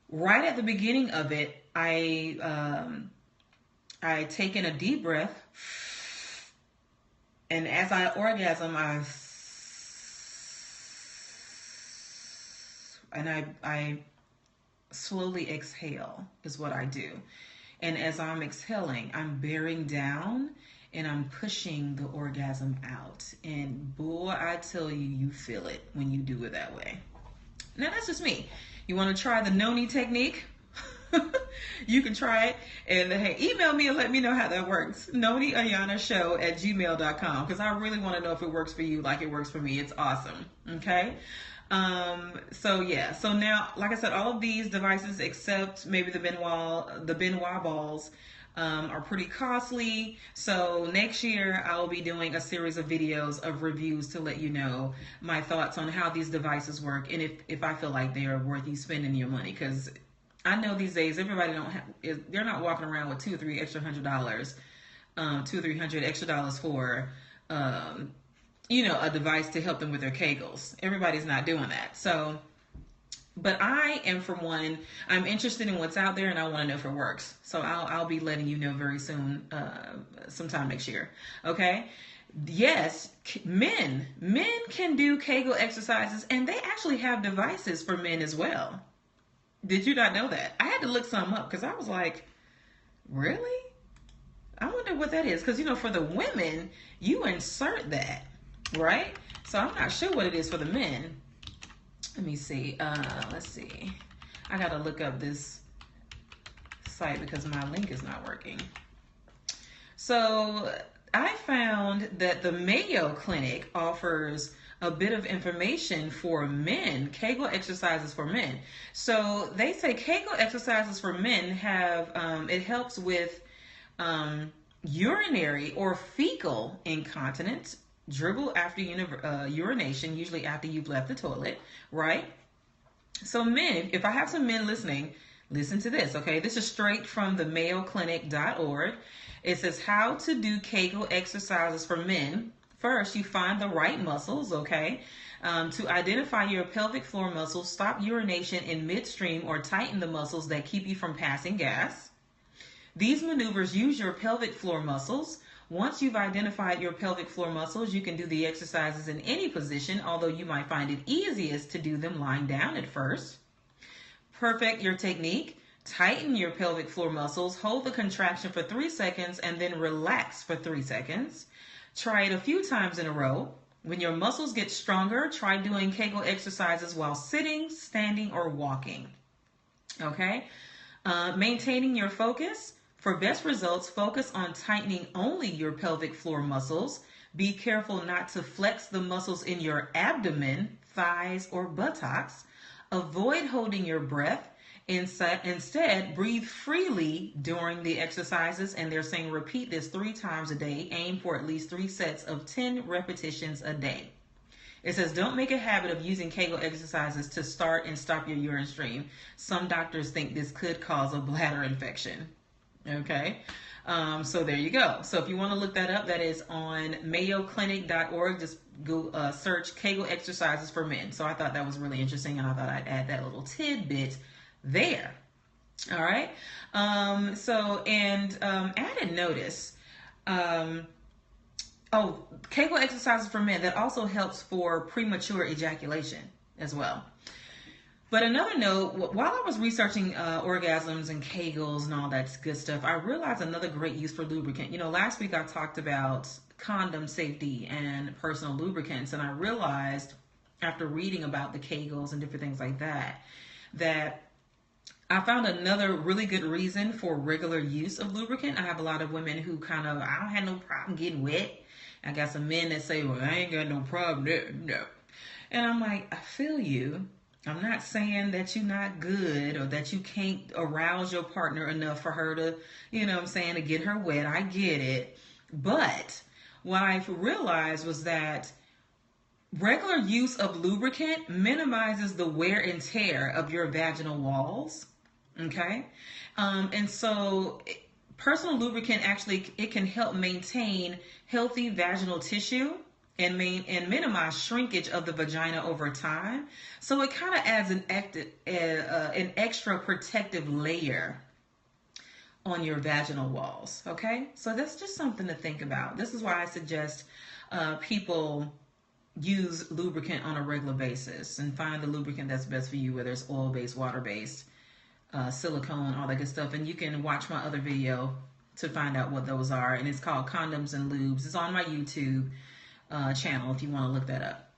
right at the beginning of it, I take in a deep breath, and as I orgasm, I slowly exhale is what I do. And as I'm exhaling, I'm bearing down and I'm pushing the orgasm out. And boy, I tell you, you feel it when you do it that way. Now, that's just me. You want to try the Noni technique? You can try it. And hey, email me and let me know how that works. NoniAyanaShow@gmail.com, because I really want to know if it works for you like it works for me. It's awesome. Okay? So yeah, so now, like I said, all of these devices, except maybe the Benoit balls, are pretty costly. So next year I will be doing a series of videos of reviews to let you know my thoughts on how these devices work, and if I feel like they are worth you spending your money, because I know these days everybody they're not walking around with $200 or $300 extra $200-300 for a device to help them with their Kegels. Everybody's not doing that. So, but I am, for one, I'm interested in what's out there, and I want to know if it works. So I'll be letting you know very soon, sometime next year. Okay. Yes, men can do Kegel exercises, and they actually have devices for men as well. Did you not know that? I had to look some up because I was like, really? I wonder what that is. Because, for the women, you insert that, right? So I'm not sure what it is for the men. Let me see. Let's see. I got to look up this site because my link is not working. So I found that the Mayo Clinic offers a bit of information for men, Kegel exercises for men. So they say Kegel exercises for men have, it helps with urinary or fecal incontinence, dribble after urination, usually after you've left the toilet, right? So men, if I have some men listening, listen to this, okay? This is straight from the mayoclinic.org. It says how to do Kegel exercises for men. First, you find the right muscles, okay? To identify your pelvic floor muscles, stop urination in midstream or tighten the muscles that keep you from passing gas. These maneuvers use your pelvic floor muscles. Once you've identified your pelvic floor muscles, you can do the exercises in any position, although you might find it easiest to do them lying down at first. Perfect your technique. Tighten your pelvic floor muscles. Hold the contraction for 3 seconds and then relax for 3 seconds. Try it a few times in a row. When your muscles get stronger, try doing Kegel exercises while sitting, standing, or walking. Okay? Maintaining your focus. For best results, focus on tightening only your pelvic floor muscles. Be careful not to flex the muscles in your abdomen, thighs, or buttocks. Avoid holding your breath. Instead, breathe freely during the exercises, and they're saying repeat this 3 times a day. Aim for at least 3 sets of 10 repetitions a day. It says don't make a habit of using Kegel exercises to start and stop your urine stream. Some doctors think this could cause a bladder infection. Okay, so there you go. So if you want to look that up, that is on mayoclinic.org. Just go search Kegel exercises for men. So I thought that was really interesting, and I thought I'd add that little tidbit there. All right. Added notice. Kegel exercises for men, that also helps for premature ejaculation as well. But another note, while I was researching orgasms and Kegels and all that good stuff, I realized another great use for lubricant. Last week I talked about condom safety and personal lubricants, and I realized after reading about the Kegels and different things like that, that I found another really good reason for regular use of lubricant. I have a lot of women who kind of, I don't have no problem getting wet. I got some men that say, well, I ain't got no problem. No. And I'm like, I feel you. I'm not saying that you're not good or that you can't arouse your partner enough for her to, you know what I'm saying, to get her wet. I get it. But what I realized was that regular use of lubricant minimizes the wear and tear of your vaginal walls. Okay. And so personal lubricant actually, it can help maintain healthy vaginal tissue and minimize shrinkage of the vagina over time. So it kind of adds an extra protective layer on your vaginal walls. Okay. So that's just something to think about. This is why I suggest people use lubricant on a regular basis and find the lubricant that's best for you, whether it's oil-based, water-based, silicone, all that good stuff. And you can watch my other video to find out what those are. And it's called Condoms and Lubes. It's on my YouTube channel if you want to look that up.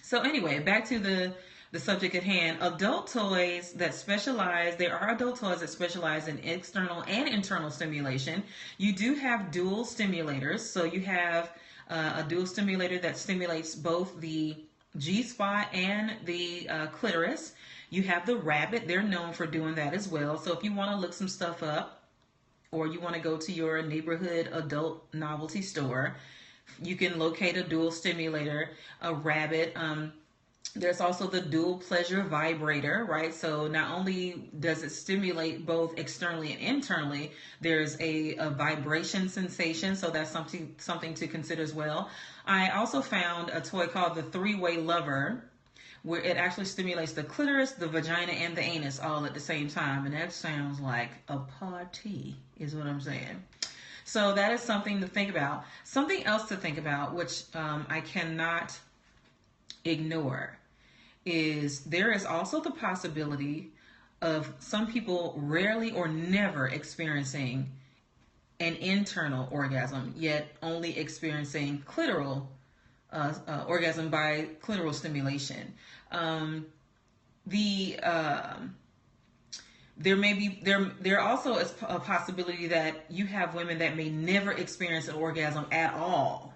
So anyway, back to the subject at hand. Adult toys that specialize, there are adult toys that specialize in external and internal stimulation. You do have dual stimulators. So you have a dual stimulator that stimulates both the G-spot and the clitoris. You have the rabbit. They're known for doing that as well. So if you want to look some stuff up, or you want to go to your neighborhood adult novelty store, you can locate a dual stimulator, a rabbit. There's also the dual pleasure vibrator, right? So not only does it stimulate both externally and internally, there's a vibration sensation. So that's something to consider as well. I also found a toy called the three-way lover, where it actually stimulates the clitoris, the vagina, and the anus all at the same time. And that sounds like a party, is what I'm saying. So that is something to think about. Something else to think about, which I cannot ignore, is there is also the possibility of some people rarely or never experiencing an internal orgasm, yet only experiencing clitoral orgasm by clitoral stimulation. There also is a possibility that you have women that may never experience an orgasm at all.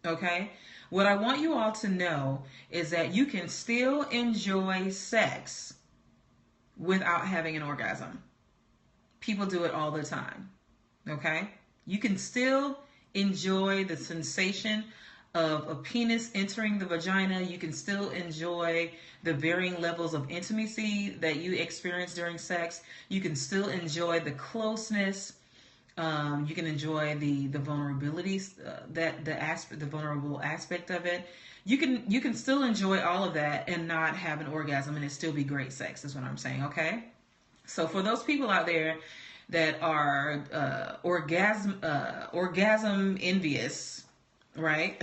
Okay? What I want you all to know is that you can still enjoy sex without having an orgasm. People do it all the time. Okay? You can still enjoy the sensation of a penis entering the vagina. You can still enjoy the varying levels of intimacy that you experience during sex. You can still enjoy the closeness. You can enjoy the vulnerabilities, the vulnerable aspect of it. You can still enjoy all of that and not have an orgasm, and it still be great sex, is what I'm saying. Okay, so for those people out there that are orgasm envious, right,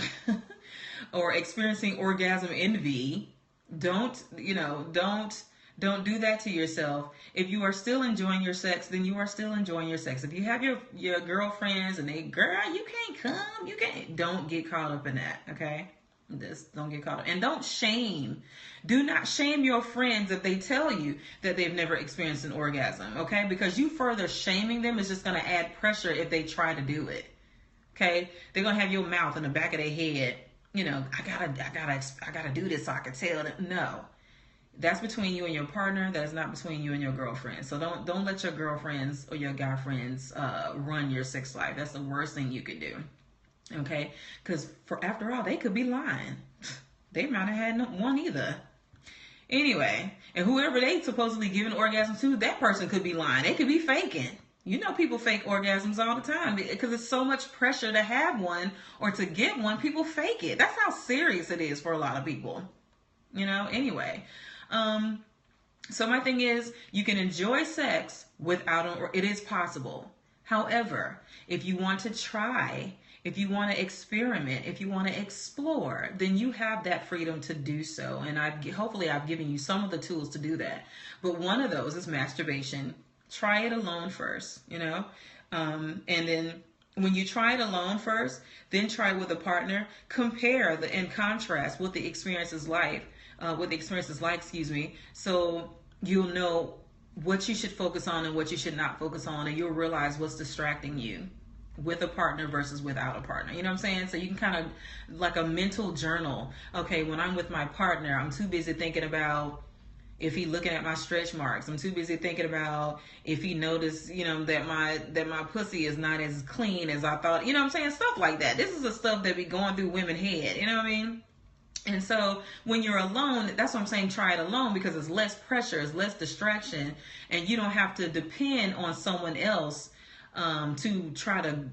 or experiencing orgasm envy, don't do that to yourself. If you are still enjoying your sex, then you are still enjoying your sex. If you have your girlfriends and they, girl, you can't come, you can't, don't get caught up in that, okay? Just don't get caught up. And do not shame your friends if they tell you that they've never experienced an orgasm, okay? Because you further shaming them is just going to add pressure if they try to do it, okay? They're going to have your mouth in the back of their head, I gotta do this so I can tell them. No. That's between you and your partner. That is not between you and your girlfriend. So don't let your girlfriends or your guy friends run your sex life. That's the worst thing you could do. Okay? Because after all, they could be lying. They might have had one either. Anyway, and whoever they supposedly giving orgasm to, that person could be lying. They could be faking. People fake orgasms all the time because it's so much pressure to have one or to get one. People fake it. That's how serious it is for a lot of people. Anyway. So my thing is, you can enjoy sex without it is possible. However, if you want to try, if you want to experiment, if you want to explore, then you have that freedom to do so. And hopefully I've given you some of the tools to do that. But one of those is masturbation. Try it alone first, and then when you try it alone first, then try it with a partner. Compare and contrast what the experience is like. So you'll know what you should focus on and what you should not focus on, and you'll realize what's distracting you with a partner versus without a partner. You know what I'm saying? So you can kind of, like a mental journal. Okay, when I'm with my partner, I'm too busy thinking about if he looking at my stretch marks. I'm too busy thinking about if he noticed, that my pussy is not as clean as I thought. You know what I'm saying? Stuff like that. This is the stuff that be going through women's head. You know what I mean? And so when you're alone, that's what I'm saying, try it alone, because it's less pressure, it's less distraction, and you don't have to depend on someone else to try to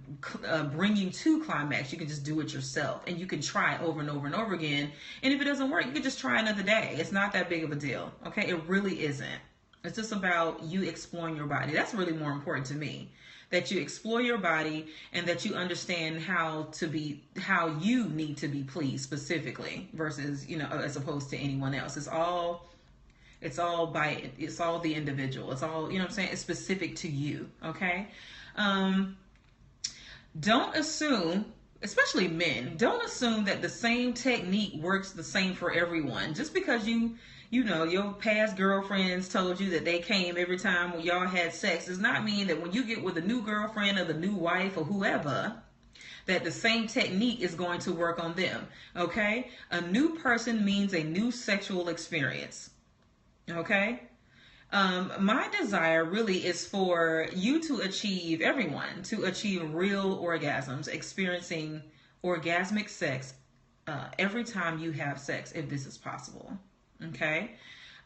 bring you to climax. You can just do it yourself, and you can try over and over and over again. And if it doesn't work, you can just try another day. It's not that big of a deal. Okay, it really isn't. It's just about you exploring your body. That's really more important to me, that you explore your body and that you understand how you need to be pleased specifically versus, as opposed to anyone else. It's all the individual. It's all, what I'm saying? It's specific to you. Okay. Don't assume, especially men, don't assume that the same technique works the same for everyone. Just because your past girlfriends told you that they came every time when y'all had sex does not mean that when you get with a new girlfriend or the new wife or whoever, that the same technique is going to work on them. Okay? A new person means a new sexual experience. Okay? My desire really is for you to achieve, everyone, to achieve real orgasms, experiencing orgasmic sex every time you have sex, if this is possible. Okay.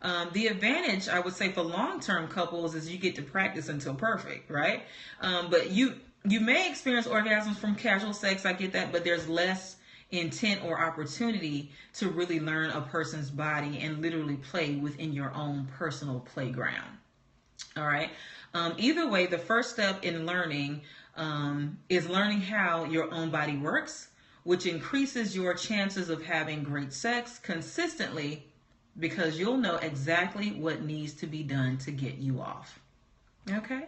The advantage, I would say, for long-term couples is you get to practice until perfect, right? But you may experience orgasms from casual sex. I get that, but there's less intent or opportunity to really learn a person's body and literally play within your own personal playground. All right. Either way, the first step in learning is learning how your own body works, which increases your chances of having great sex consistently, because you'll know exactly what needs to be done to get you off. Okay?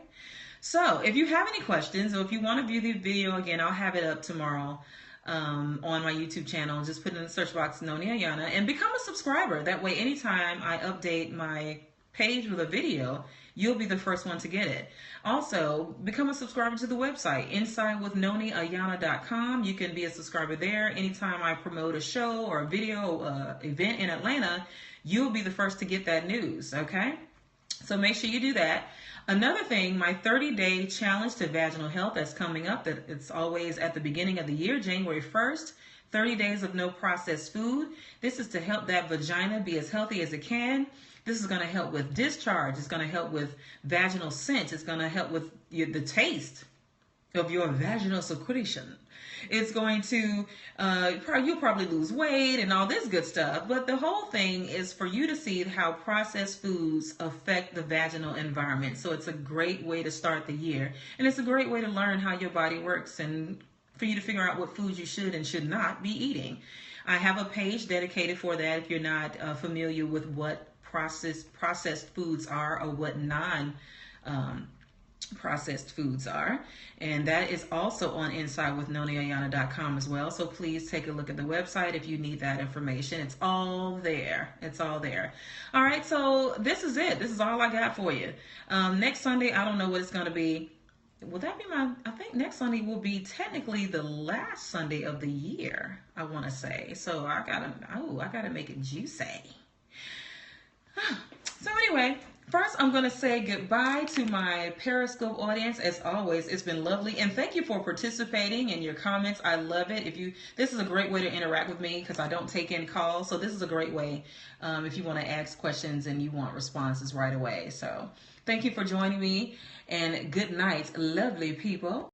So if you have any questions, or if you want to view the video again, I'll have it up tomorrow on my YouTube channel. Just put in the search box Noni Ayana and become a subscriber. That way, anytime I update my page with a video, you'll be the first one to get it. Also, become a subscriber to the website, insidewithnoniayana.com. You can be a subscriber there. Anytime I promote a show or a video event in Atlanta, you'll be the first to get that news, okay? So make sure you do that. Another thing, my 30-day challenge to vaginal health that's coming up, that it's always at the beginning of the year, January 1st, 30 days of no processed food. This is to help that vagina be as healthy as it can. This is going to help with discharge. It's going to help with vaginal scent. It's going to help with the taste of your vaginal secretion. It's going to, you'll probably lose weight and all this good stuff. But the whole thing is for you to see how processed foods affect the vaginal environment. So it's a great way to start the year. And it's a great way to learn how your body works and for you to figure out what foods you should and should not be eating. I have a page dedicated for that if you're not familiar with what processed foods are or what processed foods are, and that is also on insidewithnoniayana.com as well. So please take a look at the website if you need that information. It's all there. It's all there. All right, so this is it. This is all I got for you. Next Sunday, I don't know what it's going to be. Will that be I think next Sunday will be technically the last Sunday of the year, I want to say. So I gotta make it juicy. So anyway, first I'm going to say goodbye to my Periscope audience. As always, it's been lovely. And thank you for participating in your comments. I love it. This is a great way to interact with me because I don't take in calls. So this is a great way if you want to ask questions and you want responses right away. So thank you for joining me and good night, lovely people.